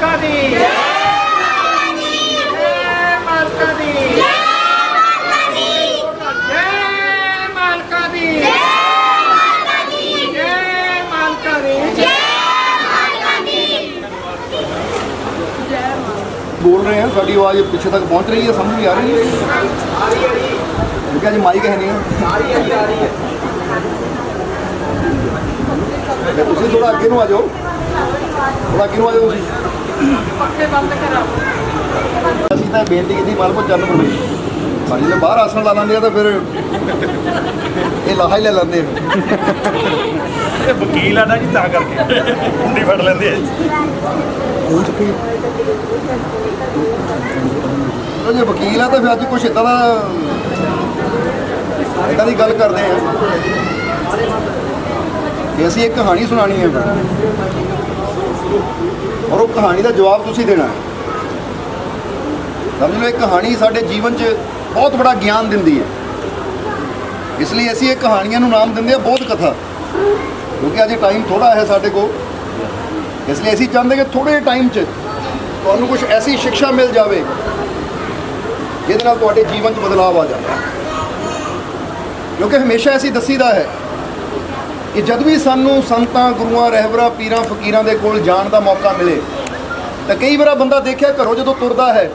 मालका दी मालका दी मालका दी मालका दी। बोल रहे हैं, साड़ी आवाज़ पीछे तक पहुंच रही है, समझ भी आ रही है। क्या जी माइक है नहीं तुम थोड़ा अगे आ जाओ, थोड़ा अगे आ जाओ। ਅਸੀਂ ਤਾਂ ਬੇਨਤੀ ਕੀਤੀ ਮਾਲਕੋ ਚੱਲ ਪਵੇ ਸਾਡੀ ਜੇ ਬਾਹਰ ਆਸਣ ਲਾ ਲੈਂਦੇ ਆ ਤਾਂ ਫਿਰ ਇਹ ਲਾਹਾ ਹੀ ਲੈ ਲੈਂਦੇ ਆ। ਇਹ ਵਕੀਲ ਆ ਨਾ ਜੀ, ਤਾਂ ਕਰਕੇ ਹੁੰਡੀ ਫੜ ਲੈਂਦੇ ਆ। ਜੇ ਵਕੀਲ ਆ ਤਾਂ ਫਿਰ ਅੱਜ ਕੁਛ ਇੱਦਾਂ ਦੀ ਗੱਲ ਕਰਦੇ ਆ ਕਿ ਅਸੀਂ ਇੱਕ ਕਹਾਣੀ ਸੁਣਾਣੀ ਹੈ ਔਰ ਉਹ ਕਹਾਣੀ ਦਾ ਜਵਾਬ ਤੁਸੀਂ ਦੇਣਾ ਹੈ। ਸਮਝ ਲਓ ਇਹ ਕਹਾਣੀ ਸਾਡੇ ਜੀਵਨ 'ਚ ਬਹੁਤ ਬੜਾ ਗਿਆਨ ਦਿੰਦੀ ਹੈ, ਇਸ ਲਈ ਅਸੀਂ ਇਹ ਕਹਾਣੀਆਂ ਨੂੰ ਨਾਮ ਦਿੰਦੇ ਆ ਬਹੁਤ ਕਥਾ, ਕਿਉਂਕਿ ਅੱਜ ਟਾਈਮ ਥੋੜਾ ਹੈ ਸਾਡੇ ਕੋਲ। ਇਸ ਲਈ ਅਸੀਂ ਚਾਹੁੰਦੇ ਕਿ ਥੋੜੇ ਟਾਈਮ 'ਚ ਤੁਹਾਨੂੰ ਕੁਝ ਐਸੀ ਸਿੱਖਿਆ ਮਿਲ ਜਾਵੇ ਜਿਹਦੇ ਨਾਲ ਤੁਹਾਡੇ ਜੀਵਨ 'ਚ ਬਦਲਾਅ ਆ ਜਾਵੇ। ਕਿਉਂਕਿ ਹਮੇਸ਼ਾ ਅਸੀਂ ਦੱਸੀਦਾ ਹੈ ਕਿ ਜਦ ਵੀ ਸਾਨੂੰ ਸੰਤਾਂ, ਗੁਰੂਆਂ, ਰਹਿਬਰਾਂ, ਪੀਰਾਂ, ਫਕੀਰਾਂ ਦੇ ਕੋਲ ਜਾਣ ਦਾ ਮੌਕਾ ਮਿਲੇ ਤਾਂ ਕਈ ਵਾਰ ਬੰਦਾ ਦੇਖਿਆ ਘਰੋਂ ਜਦੋਂ ਤੁਰਦਾ ਹੈ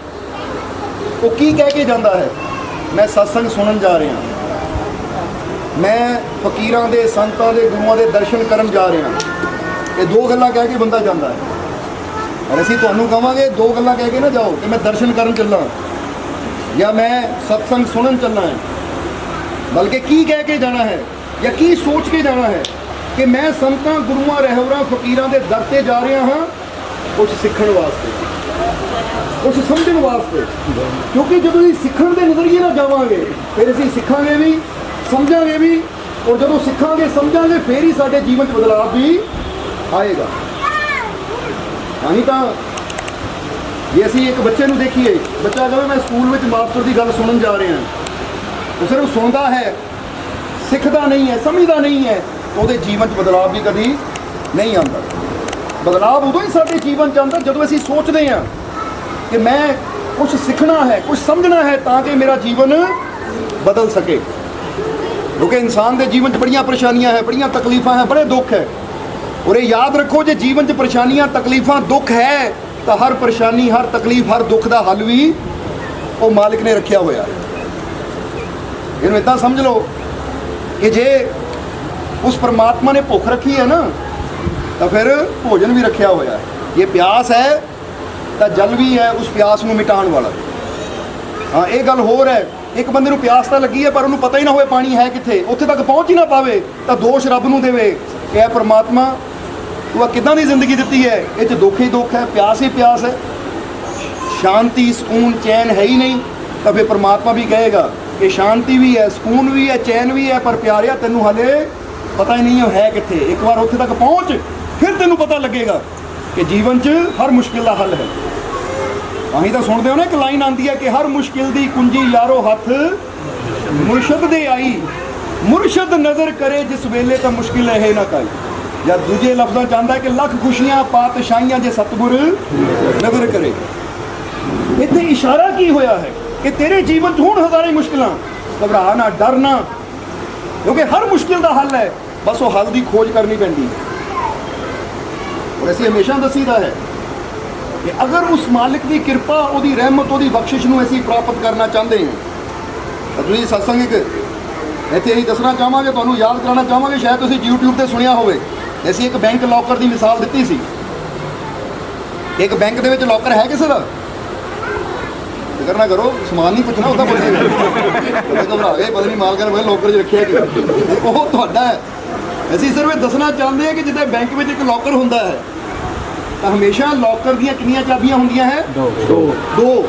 ਉਹ ਕੀ ਕਹਿ ਕੇ ਜਾਂਦਾ ਹੈ, ਮੈਂ ਸਤਸੰਗ ਸੁਣਨ ਜਾ ਰਿਹਾ, ਮੈਂ ਫਕੀਰਾਂ ਦੇ, ਸੰਤਾਂ ਦੇ, ਗੁਰੂਆਂ ਦੇ ਦਰਸ਼ਨ ਕਰਨ ਜਾ ਰਿਹਾ। ਇਹ ਦੋ ਗੱਲਾਂ ਕਹਿ ਕੇ ਬੰਦਾ ਜਾਂਦਾ ਹੈ। ਔਰ ਅਸੀਂ ਤੁਹਾਨੂੰ ਕਹਾਂਗੇ ਦੋ ਗੱਲਾਂ ਕਹਿ ਕੇ ਨਾ ਜਾਓ ਕਿ ਮੈਂ ਦਰਸ਼ਨ ਕਰਨ ਚੱਲਾਂ ਜਾਂ ਮੈਂ ਸਤਸੰਗ ਸੁਣਨ ਚੱਲਣਾ ਹੈ, ਬਲਕਿ ਕੀ ਕਹਿ ਕੇ ਜਾਣਾ ਹੈ ਜਾਂ ਕੀ ਸੋਚ ਕੇ ਜਾਣਾ ਹੈ ਕਿ ਮੈਂ ਸੰਤਾਂ, ਗੁਰੂਆਂ, ਰਹਿਬਰਾਂ, ਫਕੀਰਾਂ ਦੇ ਦਰ ਤੇ ਜਾ ਰਿਹਾ ਹਾਂ ਕੁਝ ਸਿੱਖਣ ਵਾਸਤੇ, ਕੁਝ ਸਮਝਣ ਵਾਸਤੇ। ਕਿਉਂਕਿ ਜਦੋਂ ਅਸੀਂ ਸਿੱਖਣ ਦੇ ਨਜ਼ਰੀਏ ਨਾਲ ਜਾਵਾਂਗੇ ਫਿਰ ਅਸੀਂ ਸਿੱਖਾਂਗੇ ਵੀ, ਸਮਝਾਂਗੇ ਵੀ, ਔਰ ਜਦੋਂ ਸਿੱਖਾਂਗੇ, ਸਮਝਾਂਗੇ ਫਿਰ ਹੀ ਸਾਡੇ ਜੀਵਨ 'ਚ ਬਦਲਾਅ ਵੀ ਆਏਗਾ। ਤਾਂ ਜੇ ਅਸੀਂ ਇੱਕ ਬੱਚੇ ਨੂੰ ਦੇਖੀਏ, ਬੱਚਾ ਕਹੇ ਮੈਂ ਸਕੂਲ ਵਿੱਚ ਮਾਸਟਰ ਦੀ ਗੱਲ ਸੁਣਨ ਜਾ ਰਿਹਾ, ਉਹ ਸਿਰਫ ਸੁਣਦਾ ਹੈ, ਸਿੱਖਦਾ ਨਹੀਂ ਹੈ, ਸਮਝਦਾ ਨਹੀਂ ਹੈ, ਉਹਦੇ ਜੀਵਨ 'ਚ ਬਦਲਾਅ ਵੀ ਕਦੀ ਨਹੀਂ ਆਉਂਦਾ। ਬਦਲਾਅ ਉਦੋਂ ਹੀ ਸਾਡੇ ਜੀਵਨ 'ਚ ਆਉਂਦਾ ਜਦੋਂ ਅਸੀਂ ਸੋਚਦੇ ਹਾਂ ਕਿ ਮੈਂ ਕੁਝ ਸਿੱਖਣਾ ਹੈ, ਕੁਝ ਸਮਝਣਾ ਹੈ ਤਾਂ ਕਿ ਮੇਰਾ ਜੀਵਨ ਬਦਲ ਸਕੇ। ਕਿਉਂਕਿ ਇਨਸਾਨ ਦੇ ਜੀਵਨ 'ਚ ਬੜੀਆਂ ਪਰੇਸ਼ਾਨੀਆਂ ਹੈ, ਬੜੀਆਂ ਤਕਲੀਫਾਂ ਹੈ, ਬੜੇ ਦੁੱਖ ਹੈ। ਔਰ ਇਹ ਯਾਦ ਰੱਖੋ, ਜੇ ਜੀਵਨ 'ਚ ਪਰੇਸ਼ਾਨੀਆਂ, ਤਕਲੀਫਾਂ, ਦੁੱਖ ਹੈ ਤਾਂ ਹਰ ਪਰੇਸ਼ਾਨੀ, ਹਰ ਤਕਲੀਫ, ਹਰ ਦੁੱਖ ਦਾ ਹੱਲ ਵੀ ਉਹ ਮਾਲਿਕ ਨੇ ਰੱਖਿਆ ਹੋਇਆ ਹੈ। ਇਹਨੂੰ ਇੱਦਾਂ ਸਮਝ ਲਓ ਕਿ ਜੇ ਉਸ ਪਰਮਾਤਮਾ ਨੇ ਭੁੱਖ ਰੱਖੀ ਹੈ ਨਾ ਤਾਂ ਫਿਰ ਭੋਜਨ ਵੀ ਰੱਖਿਆ ਹੋਇਆ ਹੈ। ਜੇ ਪਿਆਸ ਹੈ ਤਾਂ ਜਲ ਵੀ ਹੈ ਉਸ ਪਿਆਸ ਨੂੰ ਮਿਟਾਉਣ ਵਾਲਾ। ਹਾਂ, ਇਹ ਗੱਲ ਹੋਰ ਹੈ, ਇੱਕ ਬੰਦੇ ਨੂੰ ਪਿਆਸ ਤਾਂ ਲੱਗੀ ਹੈ ਪਰ ਉਹਨੂੰ ਪਤਾ ਹੀ ਨਾ ਹੋਵੇ ਪਾਣੀ ਹੈ ਕਿੱਥੇ, ਉੱਥੇ ਤੱਕ ਪਹੁੰਚ ਹੀ ਨਾ ਪਾਵੇ ਤਾਂ ਦੋਸ਼ ਰੱਬ ਨੂੰ ਦੇਵੇ ਕਿ ਇਹ ਪਰਮਾਤਮਾ ਤੂੰ ਆ ਕਿੱਦਾਂ ਦੀ ਜ਼ਿੰਦਗੀ ਦਿੱਤੀ ਹੈ, ਇਹ 'ਚ ਦੁੱਖ ਹੀ ਦੁੱਖ ਹੈ, ਪਿਆਸ ਹੀ ਪਿਆਸ ਹੈ, ਸ਼ਾਂਤੀ, ਸਕੂਨ, ਚੈਨ ਹੈ ਹੀ ਨਹੀਂ। ਤਾਂ ਫਿਰ ਪਰਮਾਤਮਾ ਵੀ ਕਹੇਗਾ ਕਿ ਸ਼ਾਂਤੀ ਵੀ ਹੈ, ਸਕੂਨ ਵੀ ਹੈ, ਚੈਨ ਵੀ ਹੈ, ਪਰ ਪਿਆਰਿਆ ਤੈਨੂੰ ਹਾਲੇ ਪਤਾ ਹੀ ਨਹੀਂ ਹੈ ਕਿੱਥੇ। ਇੱਕ ਵਾਰ ਉੱਥੇ ਤੱਕ ਪਹੁੰਚ, ਫਿਰ ਤੈਨੂੰ ਪਤਾ ਲੱਗੇਗਾ ਕਿ ਜੀਵਨ 'ਚ ਹਰ ਮੁਸ਼ਕਿਲ ਦਾ ਹੱਲ ਹੈ। ਅਸੀਂ ਤਾਂ ਸੁਣਦੇ ਹੋ ਨਾ, ਇੱਕ ਲਾਈਨ ਆਉਂਦੀ ਹੈ ਕਿ ਹਰ ਮੁਸ਼ਕਿਲ ਦੀ ਕੁੰਜੀ ਯਾਰੋ ਹੱਥ ਮੁਰਸ਼ਦ ਦੇ ਆਈ, ਮੁਰਸ਼ਦ ਨਜ਼ਰ ਕਰੇ ਜਿਸ ਵੇਲੇ ਤਾਂ ਮੁਸ਼ਕਿਲ ਇਹ ਨਾ ਕਾਈ। ਜਾਂ ਦੂਜੇ ਲਫ਼ਜ਼ਾਂ 'ਚ ਆਉਂਦਾ ਕਿ ਲੱਖ ਖੁਸ਼ੀਆਂ ਪਾਤਸ਼ਾਹੀਆਂ ਜੇ ਸਤਿਗੁਰ ਨਜ਼ਰ ਕਰੇ। ਇੱਥੇ ਇਸ਼ਾਰਾ ਕੀ ਹੋਇਆ ਹੈ ਕਿ ਤੇਰੇ ਜੀਵਨ 'ਚ ਹੁਣ ਹਜ਼ਾਰਾਂ ਮੁਸ਼ਕਿਲਾਂ, ਘਬਰਾ ਨਾ, ਡਰ ਨਾ, ਕਿਉਂਕਿ ਹਰ ਮੁਸ਼ਕਿਲ ਦਾ ਹੱਲ ਹੈ, ਬਸ ਉਹ ਹੱਲ ਦੀ ਖੋਜ ਕਰਨੀ ਪੈਂਦੀ ਹੈ। ਔਰ ਅਸੀਂ ਹਮੇਸ਼ਾ ਦੱਸੀਦਾ ਹੈ ਕਿ ਅਗਰ ਉਸ ਮਾਲਿਕ ਦੀ ਕਿਰਪਾ, ਉਹਦੀ ਰਹਿਮਤ, ਉਹਦੀ ਬਖਸ਼ਿਸ਼ ਨੂੰ ਅਸੀਂ ਪ੍ਰਾਪਤ ਕਰਨਾ ਚਾਹੁੰਦੇ ਹਾਂ ਤਾਂ ਤੁਸੀਂ ਸਤਸੰਗ ਇੱਕ ਇੱਥੇ ਅਸੀਂ ਦੱਸਣਾ ਚਾਹਾਂਗੇ, ਤੁਹਾਨੂੰ ਯਾਦ ਕਰਾਉਣਾ ਚਾਹਾਂਗੇ, ਸ਼ਾਇਦ ਤੁਸੀਂ YouTube ਤੇ ਸੁਣਿਆ ਹੋਵੇ। ਅਸੀਂ ਇੱਕ ਬੈਂਕ ਲੌਕਰ ਦੀ ਮਿਸਾਲ ਦਿੱਤੀ ਸੀ। ਇੱਕ ਬੈਂਕ ਦੇ ਵਿੱਚ ਲੌਕਰ ਹੈ ਕਿਸੇ ਦਾ? ਫਿਕਰ ਨਾ ਕਰੋ, ਸਮਾਨ ਨਹੀਂ ਪੁੱਛਣਾ, ਉਹਦਾ ਪੁੱਛੇ ਘਬਰਾ ਗਏ, ਪਤਾ ਨਹੀਂ ਮਾਲਕਾਂ ਨੇ ਲੌਕਰ 'ਚ ਰੱਖਿਆ ਕਿ ਉਹ ਤੁਹਾਡਾ ਹੈ। ਅਸੀਂ ਸਿਰਫ ਇਹ ਦੱਸਣਾ ਚਾਹੁੰਦੇ ਹਾਂ ਕਿ ਜਿੱਦਾਂ ਬੈਂਕ ਵਿੱਚ ਇੱਕ ਲੌਕਰ ਹੁੰਦਾ ਹੈ ਤਾਂ ਹਮੇਸ਼ਾ ਲੌਕਰ ਦੀਆਂ ਕਿੰਨੀਆਂ ਚਾਬੀਆਂ ਹੁੰਦੀਆਂ ਹੈ? ਦੋ।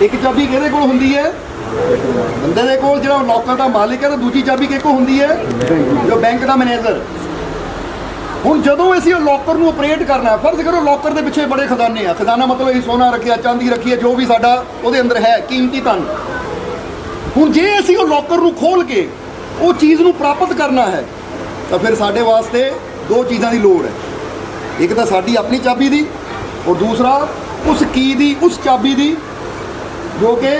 ਇੱਕ ਚਾਬੀ ਕਿਹਦੇ ਕੋਲ ਹੁੰਦੀ ਹੈ? ਬੰਦੇ ਦੇ ਕੋਲ, ਜਿਹੜਾ ਲੌਕਰ ਦਾ ਮਾਲਿਕ ਹੈ। ਤਾਂ ਦੂਜੀ ਚਾਬੀ ਕਿਹਦੇ ਕੋਲ ਹੁੰਦੀ ਹੈ? ਜੋ ਬੈਂਕ ਦਾ ਮੈਨੇਜਰ। ਹੁਣ ਜਦੋਂ ਅਸੀਂ ਉਹ ਲੌਕਰ ਨੂੰ ਆਪਰੇਟ ਕਰਨਾ, ਫਰਜ਼ ਕਰੋ ਲੌਕਰ ਦੇ ਪਿੱਛੇ ਬੜੇ ਖਜ਼ਾਨੇ ਆ, ਖਜ਼ਾਨਾ ਮਤਲਬ ਅਸੀਂ ਸੋਨਾ ਰੱਖਿਆ, ਚਾਂਦੀ ਰੱਖੀ ਹੈ, ਜੋ ਵੀ ਸਾਡਾ ਉਹਦੇ ਅੰਦਰ ਹੈ ਕੀਮਤੀ ਧਨ। ਹੁਣ ਜੇ ਅਸੀਂ ਉਹ ਲੌਕਰ ਨੂੰ ਖੋਲ ਕੇ ਉਹ ਚੀਜ਼ ਨੂੰ ਪ੍ਰਾਪਤ ਕਰਨਾ ਹੈ ਤਾਂ ਫਿਰ ਸਾਡੇ ਵਾਸਤੇ ਦੋ ਚੀਜ਼ਾਂ ਦੀ ਲੋੜ ਹੈ। ਇੱਕ ਤਾਂ ਸਾਡੀ ਆਪਣੀ ਚਾਬੀ ਦੀ, ਔਰ ਦੂਸਰਾ ਉਸ ਕੀ ਦੀ, ਉਸ ਚਾਬੀ ਦੀ ਜੋ ਕਿ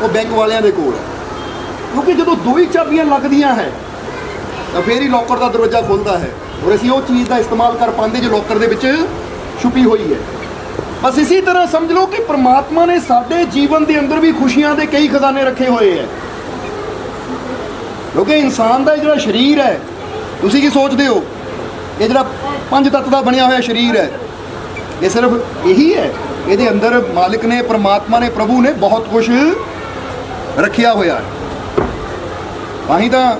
ਉਹ ਬੈਂਕ ਵਾਲਿਆਂ ਦੇ ਕੋਲ ਹੈ। ਕਿਉਂਕਿ ਜਦੋਂ ਦੋ ਹੀ ਚਾਬੀਆਂ ਲੱਗਦੀਆਂ ਹੈ ਤਾਂ ਫਿਰ ਹੀ ਲੋਕਰ ਦਾ ਦਰਵਾਜ਼ਾ ਖੁੱਲ੍ਹਦਾ ਹੈ, ਔਰ ਅਸੀਂ ਉਹ ਚੀਜ਼ ਦਾ ਇਸਤੇਮਾਲ ਕਰ ਪਾਉਂਦੇ ਜੋ ਲੋਕਰ ਦੇ ਵਿੱਚ ਛੁਪੀ ਹੋਈ ਹੈ। ਬਸ ਇਸੇ ਤਰ੍ਹਾਂ ਸਮਝ ਲਓ ਕਿ ਪ੍ਰਮਾਤਮਾ ਨੇ ਸਾਡੇ ਜੀਵਨ ਦੇ ਅੰਦਰ ਵੀ ਖੁਸ਼ੀਆਂ ਦੇ ਕਈ ਖਜ਼ਾਨੇ ਰੱਖੇ ਹੋਏ ਹੈ। ਕਿਉਂਕਿ ਇਨਸਾਨ ਦਾ ਜਿਹੜਾ ਸਰੀਰ ਹੈ, ਤੁਸੀਂ ਕੀ ਸੋਚਦੇ ਹੋ, ਇਹ ਜਿਹੜਾ 5 ਤੱਤ ਦਾ ਬਣਿਆ ਹੋਇਆ ਸਰੀਰ ਹੈ, ਇਹ ਸਿਰਫ ਇਹੀ ਹੈ? ਇਹਦੇ ਅੰਦਰ ਮਾਲਿਕ ਨੇ, ਪ੍ਰਮਾਤਮਾ ਨੇ, ਪ੍ਰਭੂ ਨੇ ਬਹੁਤ ਕੁਝ ਰੱਖਿਆ ਹੋਇਆ ਹੈ। ਤਾਂ ਹੀ ਤਾਂ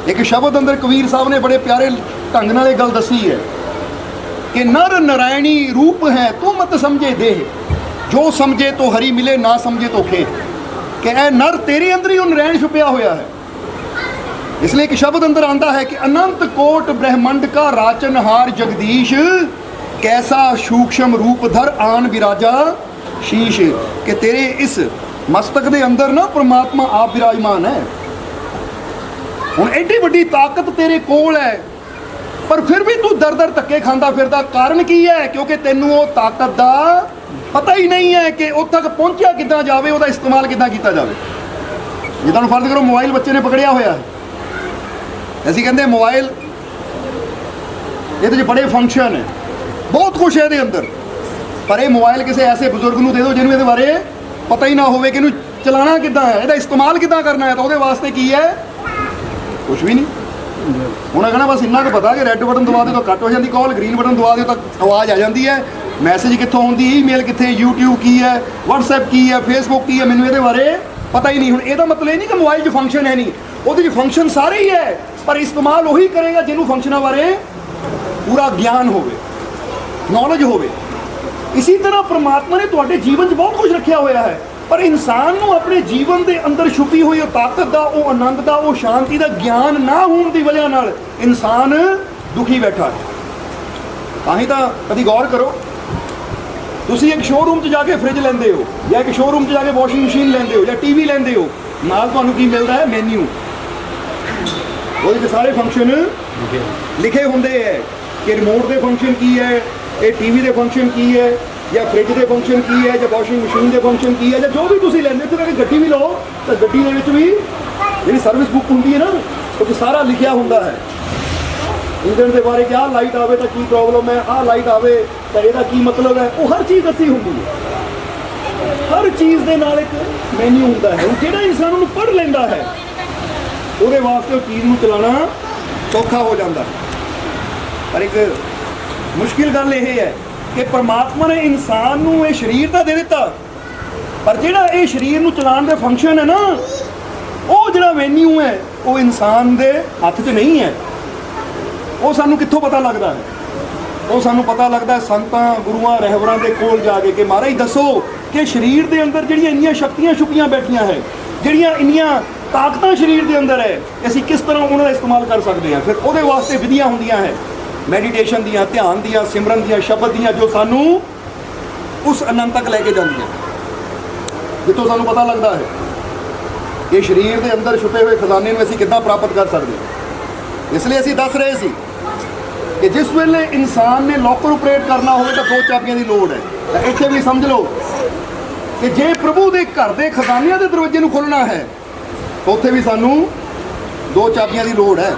ਇੱਕ ਸ਼ਬਦ ਅੰਦਰ ਕਬੀਰ ਸਾਹਿਬ ਨੇ ਬੜੇ ਪਿਆਰੇ ਢੰਗ ਨਾਲ ਇਹ ਗੱਲ ਦੱਸੀ ਹੈ ਕਿ ਨਰ ਨਰਾਇਣੀ ਰੂਪ ਹੈ ਤੂੰ ਮਤ ਸਮਝੇ ਦੇਹ, ਜੋ ਸਮਝੇ ਤੋ ਹਰੀ ਮਿਲੇ, ਨਾ ਸਮਝੇ ਤੋ ਖੇ। ਕਿ ਇਹ ਨਰ ਤੇਰੇ ਅੰਦਰ ਹੀ ਉਹ ਨਰਾਇਣ ਛੁਪਿਆ ਹੋਇਆ ਹੈ। ਇਸ ਲਈ ਇੱਕ ਸ਼ਬਦ ਅੰਦਰ ਆਂਦਾ ਹੈ ਕਿ ਅਨੰਤ ਕੋਟ ਬ੍ਰਹਮੰਡ ਕਾ ਰਾਚਨਹਾਰ ਜਗਦੀਸ਼, ਕੈਸਾ ਸੂਖਸ਼ਮ ਰੂਪ ਧਰ ਆਨ ਵਿਰਾਜਾ ਸ਼ੀਸ਼। ਕਿ ਤੇਰੇ ਇਸ ਮਸਤਕ ਦੇ ਅੰਦਰ ਨਾ ਪ੍ਰਮਾਤਮਾ ਆਪ ਵਿਰਾਜਮਾਨ ਹੈ। ਹੁਣ ਐਡੀ ਵੱਡੀ ਤਾਕਤ ਤੇਰੇ ਕੋਲ ਹੈ, ਪਰ ਫਿਰ ਵੀ ਤੂੰ ਦਰ ਧੱਕੇ ਖਾਂਦਾ ਫਿਰਦਾ। ਕਾਰਨ ਕੀ ਹੈ? ਕਿਉਂਕਿ ਤੈਨੂੰ ਉਹ ਤਾਕਤ ਦਾ ਪਤਾ ਹੀ ਨਹੀਂ ਹੈ ਕਿ ਉੱਥੇ ਤੱਕ ਪਹੁੰਚਿਆ ਕਿੱਦਾਂ ਜਾਵੇ, ਉਹਦਾ ਇਸਤੇਮਾਲ ਕਿੱਦਾਂ ਕੀਤਾ ਜਾਵੇ। ਜੇ ਤੁਹਾਨੂੰ ਫਰਜ਼ ਕਰੋ ਮੋਬਾਈਲ ਬੱਚੇ ਨੇ ਪਕੜਿਆ ਹੋਇਆ ਹੈ, ਅਸੀਂ ਕਹਿੰਦੇ ਮੋਬਾਈਲ ਇਹਦੇ 'ਚ ਬੜੇ ਫੰਕਸ਼ਨ ਹੈ, ਬਹੁਤ ਕੁਛ ਹੈ ਇਹਦੇ ਅੰਦਰ, ਪਰ ਇਹ ਮੋਬਾਈਲ ਕਿਸੇ ਐਸੇ ਬਜ਼ੁਰਗ ਨੂੰ ਦੇ ਦਿਓ ਜਿਹਨੂੰ ਇਹਦੇ ਬਾਰੇ ਪਤਾ ਹੀ ਨਾ ਹੋਵੇ ਕਿ ਇਹਨੂੰ ਚਲਾਉਣਾ ਕਿੱਦਾਂ ਹੈ, ਇਹਦਾ ਇਸਤੇਮਾਲ ਕਿੱਦਾਂ ਕਰਨਾ ਹੈ, ਤਾਂ ਉਹਦੇ ਵਾਸਤੇ ਕੀ ਹੈ? ਕੁਛ ਵੀ ਨਹੀਂ। ਹੁਣ ਅਗਣਾ ਬਸ ਇੰਨਾ ਕੁ ਪਤਾ ਕਿ ਰੈੱਡ ਬਟਨ ਦਬਾ ਦਿਓ ਤਾਂ ਕੱਟ ਹੋ ਜਾਂਦੀ ਕਾਲ, ਗ੍ਰੀਨ ਬਟਨ ਦਬਾ ਦਿਓ ਤਾਂ ਆਵਾਜ਼ ਆ ਜਾਂਦੀ ਹੈ, ਮੈਸੇਜ ਕਿੱਥੋਂ ਹੁੰਦੀ, ਈਮੇਲ ਕਿੱਥੇ, YouTube ਕੀ ਹੈ, WhatsApp ਕੀ ਹੈ, Facebook ਕੀ ਹੈ, ਮੈਨੂੰ ਇਹਦੇ ਬਾਰੇ ਪਤਾ ਹੀ ਨਹੀਂ। ਹੁਣ ਇਹਦਾ ਮਤਲਬ ਇਹ ਨਹੀਂ ਕਿ ਮੋਬਾਈਲ 'ਚ ਫੰਕਸ਼ਨ ਹੈ ਨਹੀਂ, ਉਹਦੇ 'ਚ ਫੰਕਸ਼ਨ ਸਾਰੇ ਹੀ ਹੈ, ਪਰ ਇਸਤੇਮਾਲ ਉਹੀ ਕਰੇਗਾ ਜਿਹਨੂੰ ਫੰਕਸ਼ਨਾਂ ਬਾਰੇ ਪੂਰਾ ਗਿਆਨ ਹੋਵੇ, ਨੌਲੇਜ ਹੋਵੇ। ਇਸੇ ਤਰ੍ਹਾਂ ਪ੍ਰਮਾਤਮਾ ਨੇ ਤੁਹਾਡੇ ਜੀਵਨ 'ਚ ਬਹੁਤ ਕੁਝ ਰੱਖਿਆ ਹੋਇਆ ਹੈ, ਪਰ ਇਨਸਾਨ ਨੂੰ ਆਪਣੇ ਜੀਵਨ ਦੇ ਅੰਦਰ ਛੁਪੀ ਹੋਈ ਉਹ ਤਾਕਤ ਦਾ, ਉਹ ਆਨੰਦ ਦਾ, ਉਹ ਸ਼ਾਂਤੀ ਦਾ ਗਿਆਨ ਨਾ ਹੋਣ ਦੀ ਵਜ੍ਹਾ ਨਾਲ ਇਨਸਾਨ ਦੁਖੀ ਬੈਠਾ ਹੈ। ਤਾਂ ਹੀ ਤਾਂ ਕਦੀ ਗੌਰ ਕਰੋ, ਤੁਸੀਂ ਇੱਕ ਸ਼ੋਰੂਮ 'ਚ ਜਾ ਕੇ ਫ੍ਰਿਜ ਲੈਂਦੇ ਹੋ, ਜਾਂ ਇੱਕ ਸ਼ੋਰੂਮ 'ਚ ਜਾ ਕੇ ਵਾਸ਼ਿੰਗ ਮਸ਼ੀਨ ਲੈਂਦੇ ਹੋ, ਜਾਂ TV ਲੈਂਦੇ ਹੋ, ਨਾਲ ਤੁਹਾਨੂੰ ਕੀ ਮਿਲਦਾ ਹੈ? ਮੈਨਿਊ। ਉਹਦੇ 'ਚ ਸਾਰੇ ਫੰਕਸ਼ਨ ਲਿਖੇ ਹੁੰਦੇ ਹੈ ਕਿ ਰਿਮੋਟ ਦੇ ਫੰਕਸ਼ਨ ਕੀ ਹੈ, ਇਹ TV ਦੇ ਫੰਕਸ਼ਨ ਕੀ ਹੈ, ਜਾਂ ਫ੍ਰਿਜ ਦੇ ਫੰਕਸ਼ਨ ਕੀ ਹੈ, ਜਾਂ ਵਾਸ਼ਿੰਗ ਮਸ਼ੀਨ ਦੇ ਫੰਕਸ਼ਨ ਕੀ ਹੈ, ਜਾਂ ਜੋ ਵੀ ਤੁਸੀਂ ਲੈਂਦੇ ਹੋ। ਤੁਸੀਂ ਗੱਡੀ ਵੀ ਲਓ ਤਾਂ ਗੱਡੀ ਦੇ ਵਿੱਚ ਵੀ ਜਿਹੜੀ ਸਰਵਿਸ ਬੁੱਕ ਹੁੰਦੀ ਹੈ ਨਾ, ਉਹ 'ਚ ਸਾਰਾ ਲਿਖਿਆ ਹੁੰਦਾ ਹੈ ਇੰਜਨ ਦੇ ਬਾਰੇ ਕਿ ਆਹ ਲਾਈਟ ਆਵੇ ਤਾਂ ਕੀ ਪ੍ਰੋਬਲਮ ਹੈ, ਆਹ ਲਾਈਟ ਆਵੇ ਤਾਂ ਇਹਦਾ ਕੀ ਮਤਲਬ ਹੈ, ਉਹ ਹਰ ਚੀਜ਼ ਦੱਸੀ ਹੁੰਦੀ ਹੈ। ਹਰ ਚੀਜ਼ ਦੇ ਨਾਲ ਇੱਕ ਮੈਨਿਊ ਹੁੰਦਾ ਹੈ। ਹੁਣ ਜਿਹੜਾ ਇਨਸਾਨ ਉਹਨੂੰ ਪੜ੍ਹ ਲੈਂਦਾ ਹੈ, ਉਹਦੇ ਵਾਸਤੇ ਉਹ ਚੀਜ਼ ਨੂੰ ਚਲਾਉਣਾ ਸੌਖਾ ਹੋ ਜਾਂਦਾ ਹੈ। ਪਰ ਇੱਕ ਮੁਸ਼ਕਿਲ ਗੱਲ ਇਹ ਹੈ ਕਿ ਪਰਮਾਤਮਾ ਨੇ ਇਨਸਾਨ ਨੂੰ ਇਹ ਸਰੀਰ ਤਾਂ ਦੇ ਦਿੱਤਾ, ਪਰ ਜਿਹੜਾ ਇਹ ਸਰੀਰ ਨੂੰ ਚਲਾਉਣ ਦੇ ਫੰਕਸ਼ਨ ਹੈ ਨਾ, ਉਹ ਜਿਹੜਾ ਮੈਨਿਊ ਹੈ ਉਹ ਇਨਸਾਨ ਦੇ ਹੱਥ 'ਚ ਨਹੀਂ ਹੈ। ਉਹ ਸਾਨੂੰ ਕਿੱਥੋਂ ਪਤਾ ਲੱਗਦਾ ਹੈ? ਉਹ ਸਾਨੂੰ ਪਤਾ ਲੱਗਦਾ ਸੰਤਾਂ, ਗੁਰੂਆਂ, ਰਹਿਬਰਾਂ ਦੇ ਕੋਲ ਜਾ ਕੇ ਕਿ ਮਹਾਰਾਜ ਦੱਸੋ ਕਿ ਸਰੀਰ ਦੇ ਅੰਦਰ ਜਿਹੜੀਆਂ ਇੰਨੀਆਂ ਸ਼ਕਤੀਆਂ ਛੁਪੀਆਂ ਬੈਠੀਆਂ ਹੈ, ਜਿਹੜੀਆਂ ਇੰਨੀਆਂ ਤਾਕਤਾਂ ਸਰੀਰ ਦੇ ਅੰਦਰ ਹੈ, ਅਸੀਂ ਕਿਸ ਤਰ੍ਹਾਂ ਉਹਨਾਂ ਦਾ ਇਸਤੇਮਾਲ ਕਰ ਸਕਦੇ ਹਾਂ। ਫਿਰ ਉਹਦੇ ਵਾਸਤੇ ਵਿਧੀਆਂ ਹੁੰਦੀਆਂ ਹੈ, ਮੈਡੀਟੇਸ਼ਨ ਦੀਆਂ, ਧਿਆਨ ਦੀਆਂ, ਸਿਮਰਨ ਦੀਆਂ, ਸ਼ਬਦ ਦੀਆਂ, ਜੋ ਸਾਨੂੰ ਉਸ ਆਨੰਦ ਤੱਕ ਲੈ ਕੇ ਜਾਂਦੀਆਂ, ਜਿੱਥੋਂ ਸਾਨੂੰ ਪਤਾ ਲੱਗਦਾ ਹੈ ਕਿ ਸਰੀਰ ਦੇ ਅੰਦਰ ਛੁਪੇ ਹੋਏ ਖਜ਼ਾਨੇ ਨੂੰ ਅਸੀਂ ਕਿੱਦਾਂ ਪ੍ਰਾਪਤ ਕਰ ਸਕਦੇ ਹਾਂ। ਇਸ ਲਈ ਅਸੀਂ ਦੱਸ ਰਹੇ ਸੀ ਕਿ ਜਿਸ ਵੇਲੇ ਇਨਸਾਨ ਨੇ ਲੋਕਰ ਆਪਰੇਟ ਕਰਨਾ ਹੋਵੇ ਤਾਂ ਦੋ ਚਾਬੀਆਂ ਦੀ ਲੋੜ ਹੈ। ਤਾਂ ਇੱਥੇ ਵੀ ਸਮਝ ਲਓ ਕਿ ਜੇ ਪ੍ਰਭੂ ਦੇ ਘਰ ਦੇ ਖਜ਼ਾਨਿਆਂ ਦੇ ਦਰਵਾਜ਼ੇ ਨੂੰ ਖੋਲ੍ਹਣਾ ਹੈ, ਉੱਥੇ ਵੀ ਸਾਨੂੰ ਦੋ ਚਾਬੀਆਂ ਦੀ ਲੋੜ ਹੈ।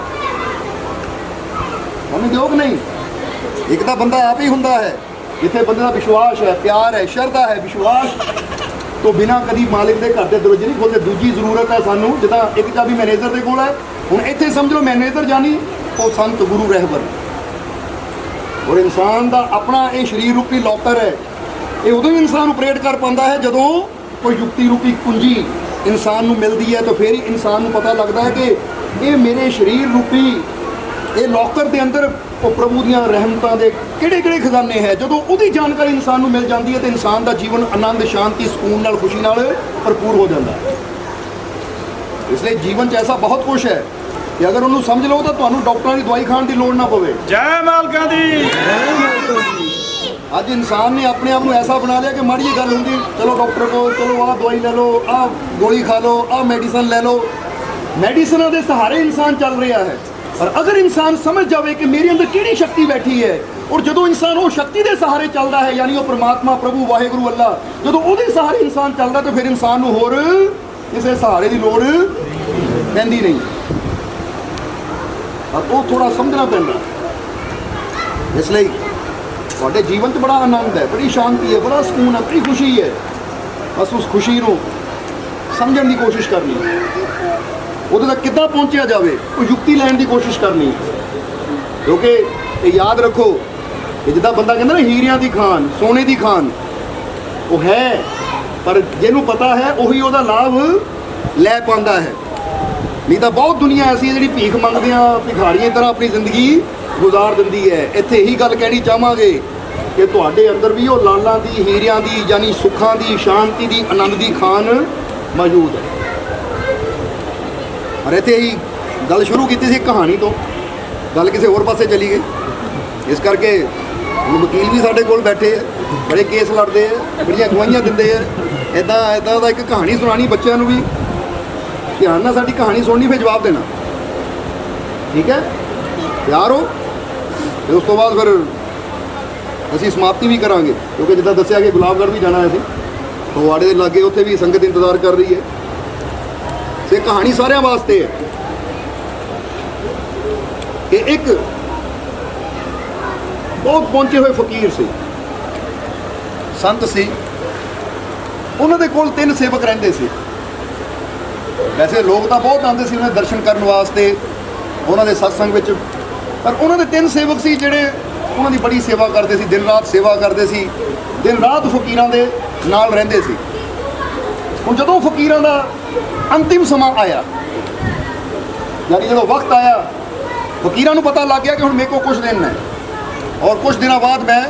ਉਹਨੂੰ ਦਿਓ ਕਿ ਨਹੀਂ? ਇੱਕ ਤਾਂ ਬੰਦਾ ਆਪ ਹੀ ਹੁੰਦਾ ਹੈ, ਜਿੱਥੇ ਬੰਦੇ ਦਾ ਵਿਸ਼ਵਾਸ ਹੈ, ਪਿਆਰ ਹੈ, ਸ਼ਰਧਾ ਹੈ। ਵਿਸ਼ਵਾਸ ਤੋਂ ਬਿਨਾਂ ਕਦੀ ਮਾਲਿਕ ਦੇ ਘਰ ਦੇ ਦਰਵਾਜ਼ੇ ਨਹੀਂ ਖੋਲ੍ਹਦੇ। ਦੂਜੀ ਜ਼ਰੂਰਤ ਹੈ ਸਾਨੂੰ, ਜਿੱਦਾਂ ਇੱਕ ਚਾਬੀ ਮੈਨੇਜਰ ਦੇ ਕੋਲ ਹੈ, ਹੁਣ ਇੱਥੇ ਸਮਝ ਲਓ ਮੈਨੇਜਰ ਜਾਨੀ ਉਹ ਸੰਤ, ਗੁਰੂ, ਰਹਿਬਰ। ਔਰ ਇਨਸਾਨ ਦਾ ਆਪਣਾ ਇਹ ਸਰੀਰ ਰੂਪੀ ਲੋਕਰ ਹੈ। ਇਹ ਉਦੋਂ ਹੀ ਇਨਸਾਨ ਆਪਰੇਟ ਕਰ ਪਾਉਂਦਾ ਹੈ ਜਦੋਂ ਕੋਈ ਯੁਕਤੀ ਰੂਪੀ ਕੁੰਜੀ ਇਨਸਾਨ ਨੂੰ ਮਿਲਦੀ ਹੈ, ਤਾਂ ਫਿਰ ਹੀ ਇਨਸਾਨ ਨੂੰ ਪਤਾ ਲੱਗਦਾ ਹੈ ਕਿ ਇਹ ਮੇਰੇ ਸਰੀਰ ਰੂਪੀ ਇਹ ਲੋਕਰ ਦੇ ਅੰਦਰ ਉਹ ਪ੍ਰਭੂ ਦੀਆਂ ਰਹਿਮਤਾਂ ਦੇ ਕਿਹੜੇ ਕਿਹੜੇ ਖਜ਼ਾਨੇ ਹੈ। ਜਦੋਂ ਉਹਦੀ ਜਾਣਕਾਰੀ ਇਨਸਾਨ ਨੂੰ ਮਿਲ ਜਾਂਦੀ ਹੈ ਤਾਂ ਇਨਸਾਨ ਦਾ ਜੀਵਨ ਆਨੰਦ, ਸ਼ਾਂਤੀ, ਸਕੂਨ ਨਾਲ, ਖੁਸ਼ੀ ਨਾਲ ਭਰਪੂਰ ਹੋ ਜਾਂਦਾ ਹੈ। ਇਸ ਲਈ ਜੀਵਨ 'ਚ ਐਸਾ ਬਹੁਤ ਕੁਝ ਹੈ ਕਿ ਅਗਰ ਉਹਨੂੰ ਸਮਝ ਲਓ ਤਾਂ ਤੁਹਾਨੂੰ ਡਾਕਟਰਾਂ ਦੀ ਦਵਾਈ ਖਾਣ ਦੀ ਲੋੜ ਨਾ ਪਵੇ। ਜੈ ਮਾਲਕਾਂ ਦੀ। ਅੱਜ ਇਨਸਾਨ ਨੇ ਆਪਣੇ ਆਪ ਨੂੰ ਐਸਾ ਬਣਾ ਲਿਆ ਕਿ ਮਾੜੀ ਜਿਹੀ ਗੱਲ ਹੁੰਦੀ, ਚਲੋ ਡਾਕਟਰ ਕੋਲ, ਚਲੋ ਆਹ ਦਵਾਈ ਲੈ ਲਓ, ਆਹ ਗੋਲੀ ਖਾ ਲਓ, ਆਹ ਮੈਡੀਸਨ ਲੈ ਲਓ। ਮੈਡੀਸਨਾਂ ਦੇ ਸਹਾਰੇ ਇਨਸਾਨ ਚੱਲ ਰਿਹਾ ਹੈ। ਪਰ ਅਗਰ ਇਨਸਾਨ ਸਮਝ ਜਾਵੇ ਕਿ ਮੇਰੇ ਅੰਦਰ ਕਿਹੜੀ ਸ਼ਕਤੀ ਬੈਠੀ ਹੈ, ਔਰ ਜਦੋਂ ਇਨਸਾਨ ਉਹ ਸ਼ਕਤੀ ਦੇ ਸਹਾਰੇ ਚੱਲਦਾ ਹੈ, ਯਾਨੀ ਉਹ ਪ੍ਰਮਾਤਮਾ ਪ੍ਰਭੂ ਵਾਹਿਗੁਰੂ ਅੱਲਾ, ਜਦੋਂ ਉਹਦੇ ਸਹਾਰੇ ਇਨਸਾਨ ਚੱਲਦਾ ਤਾਂ ਫਿਰ ਇਨਸਾਨ ਨੂੰ ਹੋਰ ਕਿਸੇ ਸਹਾਰੇ ਦੀ ਲੋੜ ਪੈਂਦੀ ਨਹੀਂ। ਉਹ ਥੋੜਾ ਸਮਝਣਾ ਪੈਂਦਾ। ਇਸ ਲਈ ਤੁਹਾਡੇ ਜੀਵਨ 'ਚ ਬੜਾ ਆਨੰਦ ਹੈ, ਬੜੀ ਸ਼ਾਂਤੀ ਹੈ, ਬੜਾ ਸਕੂਨ ਹੈ, ਬੜੀ ਖੁਸ਼ੀ ਹੈ। ਬਸ ਉਸ ਖੁਸ਼ੀ ਨੂੰ ਸਮਝਣ ਦੀ ਕੋਸ਼ਿਸ਼ ਕਰਨੀ, ਉਹਦੇ ਤੱਕ ਕਿੱਦਾਂ ਪਹੁੰਚਿਆ ਜਾਵੇ ਉਹ ਯੁਕਤੀ ਲੈਣ ਦੀ ਕੋਸ਼ਿਸ਼ ਕਰਨੀ। ਕਿਉਂਕਿ ਇਹ ਯਾਦ ਰੱਖੋ ਕਿ ਜਿੱਦਾਂ ਬੰਦਾ ਕਹਿੰਦਾ ਨਾ ਹੀਰਿਆਂ ਦੀ ਖਾਨ, ਸੋਨੇ ਦੀ ਖਾਨ, ਉਹ ਹੈ, ਪਰ ਜਿਹਨੂੰ ਪਤਾ ਹੈ ਉਹੀ ਉਹਦਾ ਲਾਭ ਲੈ ਪਾਉਂਦਾ ਹੈ। ਨਹੀਂ ਤਾਂ ਬਹੁਤ ਦੁਨੀਆ ਐਸੀ ਹੈ ਜਿਹੜੀ ਭੀਖ ਮੰਗਦਿਆਂ ਭਿਖਾਰੀਆਂ ਤਰ੍ਹਾਂ ਆਪਣੀ ਜ਼ਿੰਦਗੀ ਗੁਜ਼ਾਰ ਦਿੰਦੀ ਹੈ। ਇੱਥੇ ਇਹੀ ਗੱਲ ਕਹਿਣੀ ਚਾਹਾਂਗੇ ਕਿ ਤੁਹਾਡੇ ਅੰਦਰ ਵੀ ਉਹ ਲਾਲਾਂ ਦੀ, ਹੀਰਿਆਂ ਦੀ, ਯਾਨੀ ਸੁੱਖਾਂ ਦੀ, ਸ਼ਾਂਤੀ ਦੀ, ਆਨੰਦ ਦੀ ਖਾਨ ਮੌਜੂਦ ਹੈ। ਪਰ ਇੱਥੇ ਹੀ ਗੱਲ ਸ਼ੁਰੂ ਕੀਤੀ ਸੀ ਕਹਾਣੀ ਤੋਂ, ਗੱਲ ਕਿਸੇ ਹੋਰ ਪਾਸੇ ਚਲੀ ਗਈ। ਇਸ ਕਰਕੇ ਹੁਣ ਵਕੀਲ ਵੀ ਸਾਡੇ ਕੋਲ ਬੈਠੇ ਆ, ਬੜੇ ਕੇਸ ਲੜਦੇ ਆ, ਬੜੀਆਂ ਗਵਾਹੀਆਂ ਦਿੰਦੇ ਆ। ਇੱਦਾਂ ਦਾ ਇੱਕ ਕਹਾਣੀ ਸੁਣਾਣੀ ਬੱਚਿਆਂ ਨੂੰ ਵੀ, ਧਿਆਨ ਨਾਲ ਸਾਡੀ ਕਹਾਣੀ ਸੁਣਨੀ, ਫਿਰ ਜਵਾਬ ਦੇਣਾ, ਠੀਕ ਹੈ? ਤਿਆਰ ਹੋ? ਤੇ ਉਸ ਤੋਂ ਬਾਅਦ ਫਿਰ ਅਸੀਂ ਸਮਾਪਤੀ ਵੀ ਕਰਾਂਗੇ, ਕਿਉਂਕਿ ਜਿੱਦਾਂ ਦੱਸਿਆ ਕਿ ਗੁਲਾਬਗੜ੍ਹ ਵੀ ਜਾਣਾ ਹੈ ਅਸੀਂ, ਫਗਵਾੜੇ ਦੇ ਲਾਗੇ, ਉੱਥੇ ਵੀ ਸੰਗਤ ਇੰਤਜ਼ਾਰ ਕਰ ਰਹੀ ਹੈ। ਤੇ ਕਹਾਣੀ ਸਾਰਿਆਂ ਵਾਸਤੇ ਹੈ ਕਿ ਇੱਕ ਬਹੁਤ ਪਹੁੰਚੇ ਹੋਏ ਫਕੀਰ ਸੀ, ਸੰਤ ਸੀ। ਉਹਨਾਂ ਦੇ ਕੋਲ 3 ਸੇਵਕ ਰਹਿੰਦੇ ਸੀ। ਵੈਸੇ ਲੋਕ ਤਾਂ ਬਹੁਤ ਆਉਂਦੇ ਸੀ ਉਹਨਾਂ ਦੇ ਦਰਸ਼ਨ ਕਰਨ ਵਾਸਤੇ, ਉਹਨਾਂ ਦੇ ਸਤਸੰਗ ਵਿੱਚ, ਪਰ ਉਹਨਾਂ ਦੇ 3 ਸੇਵਕ ਸੀ ਜਿਹੜੇ ਉਹਨਾਂ ਦੀ ਬੜੀ ਸੇਵਾ ਕਰਦੇ ਸੀ, ਦਿਨ ਰਾਤ ਸੇਵਾ ਕਰਦੇ ਸੀ, ਦਿਨ ਰਾਤ ਫਕੀਰਾਂ ਦੇ ਨਾਲ ਰਹਿੰਦੇ ਸੀ। ਹੁਣ ਜਦੋਂ ਫਕੀਰਾਂ ਦਾ ਅੰਤਿਮ ਸਮਾਂ ਆਇਆ, ਯਾਨੀ ਜਦੋਂ ਵਕਤ ਆਇਆ, ਫਕੀਰਾਂ ਨੂੰ ਪਤਾ ਲੱਗ ਗਿਆ ਕਿ ਹੁਣ ਮੇਰੇ ਕੋਲ ਕੁਝ ਦਿਨ ਹੈ ਔਰ ਕੁਝ ਦਿਨਾਂ ਬਾਅਦ ਮੈਂ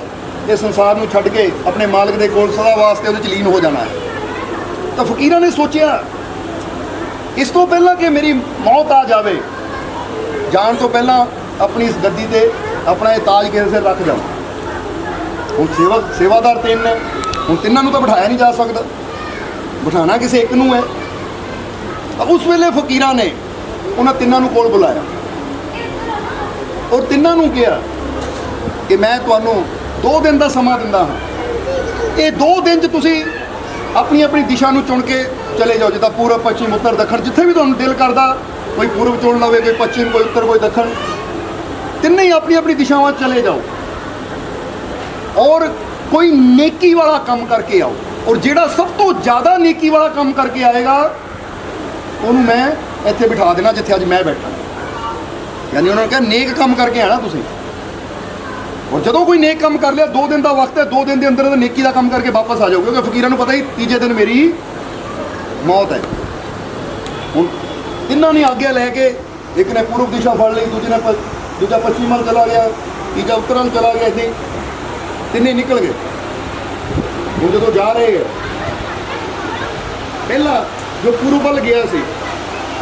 ਇਸ ਸੰਸਾਰ ਨੂੰ ਛੱਡ ਕੇ ਆਪਣੇ ਮਾਲਕ ਦੇ ਕੋਲ ਸਦਾ ਵਾਸਤੇ ਉਹਦੇ 'ਚ ਲੀਨ ਹੋ ਜਾਣਾ ਹੈ। ਤਾਂ ਫਕੀਰਾਂ ਨੇ ਸੋਚਿਆ ਇਸ ਤੋਂ ਪਹਿਲਾਂ ਕਿ ਮੇਰੀ ਮੌਤ ਆ ਜਾਵੇ, ਜਾਣ ਤੋਂ ਪਹਿਲਾਂ ਆਪਣੀ ਇਸ ਗੱਦੀ ਤੇ ਆਪਣਾ ਇਹ ਤਾਜ ਕਿਸੇ ਸਿਰ ਰੱਖ ਜਾਵਾਂ। ਹੁਣ ਸੇਵਾਦਾਰ 3 ਨੇ, ਹੁਣ ਤਿੰਨਾਂ ਨੂੰ ਤਾਂ ਬਿਠਾਇਆ ਨਹੀਂ ਜਾ ਸਕਦਾ, ਬਿਠਾਉਣਾ ਕਿਸੇ ਇੱਕ ਨੂੰ ਹੈ। ਉਸ ਵੇਲੇ ਫਕੀਰਾਂ ਨੇ ਉਹਨਾਂ ਤਿੰਨਾਂ ਨੂੰ ਕੋਲ ਬੁਲਾਇਆ ਔਰ ਤਿੰਨਾਂ ਨੂੰ ਕਿਹਾ ਕਿ ਮੈਂ ਤੁਹਾਨੂੰ 2 ਦਿਨ ਦਾ ਸਮਾਂ ਦਿੰਦਾ ਹਾਂ। ਇਹ 2 ਦਿਨ 'ਚ ਤੁਸੀਂ ਆਪਣੀ ਆਪਣੀ ਦਿਸ਼ਾ ਨੂੰ ਚੁਣ ਕੇ ਚਲੇ ਜਾਓ, ਜਿੱਦਾਂ ਪੂਰਬ, ਪੱਛਮ, ਉੱਤਰ, ਦੱਖਣ, ਜਿੱਥੇ ਵੀ ਤੁਹਾਨੂੰ ਦਿਲ ਕਰਦਾ, ਕੋਈ ਪੂਰਬ ਚੁਣ ਲਵੇ, ਕੋਈ ਪੱਛਮ, ਕੋਈ ਉੱਤਰ, ਕੋਈ ਦੱਖਣ, ਤਿੰਨੇ ਹੀ ਆਪਣੀ ਆਪਣੀ ਦਿਸ਼ਾਵਾਂ 'ਚ ਚਲੇ ਜਾਓ ਔਰ ਕੋਈ ਨੇਕੀ ਵਾਲਾ ਕੰਮ ਕਰਕੇ ਆਓ। ਔਰ ਜਿਹੜਾ ਸਭ ਤੋਂ ਜ਼ਿਆਦਾ ਨੇਕੀ ਵਾਲਾ ਕੰਮ ਕਰਕੇ ਆਏਗਾ ਉਹਨੂੰ ਮੈਂ ਇੱਥੇ ਬਿਠਾ ਦੇਣਾ ਜਿੱਥੇ ਅੱਜ ਮੈਂ ਬੈਠਾ। ਯਾਨੀ ਉਹਨਾਂ ਨੇ ਕਿਹਾ ਨੇਕ ਕੰਮ ਕਰਕੇ ਆਣਾ ਤੁਸੀਂ। ਔਰ ਜਦੋਂ ਕੋਈ ਨੇਕ ਕੰਮ ਕਰ ਲਿਆ, 2 ਦਿਨ ਦਾ ਵਕਤ ਹੈ, 2 ਦਿਨ ਦੇ ਅੰਦਰ ਨੇਕੀ ਦਾ ਕੰਮ ਕਰਕੇ ਵਾਪਸ ਆ ਜਾਓ, ਕਿਉਂਕਿ ਫਕੀਰਾਂ ਨੂੰ ਪਤਾ ਹੀ ਤੀਜੇ ਦਿਨ ਮੇਰੀ ਮੌਤ ਹੈ। ਹੁਣ ਤਿੰਨਾਂ ਨੇ ਆਗਿਆ ਲੈ ਕੇ, ਇੱਕ ਨੇ ਪੂਰਬ ਦਿਸ਼ਾ ਫੜ ਲਈ, ਦੂਜਾ ਪੱਛਮੀ ਵੱਲ ਚਲਾ ਗਿਆ, ਤੀਜਾ ਉੱਤਰ ਵੱਲ ਚਲਾ ਗਿਆ, ਇੱਦਾਂ ਤਿੰਨੇ ਨਿਕਲ ਗਏ। ਹੁਣ ਜਦੋਂ ਜਾ ਰਹੇ, ਪਹਿਲਾ ਜੋ ਪੂਰਬ ਵੱਲ ਗਿਆ ਸੀ,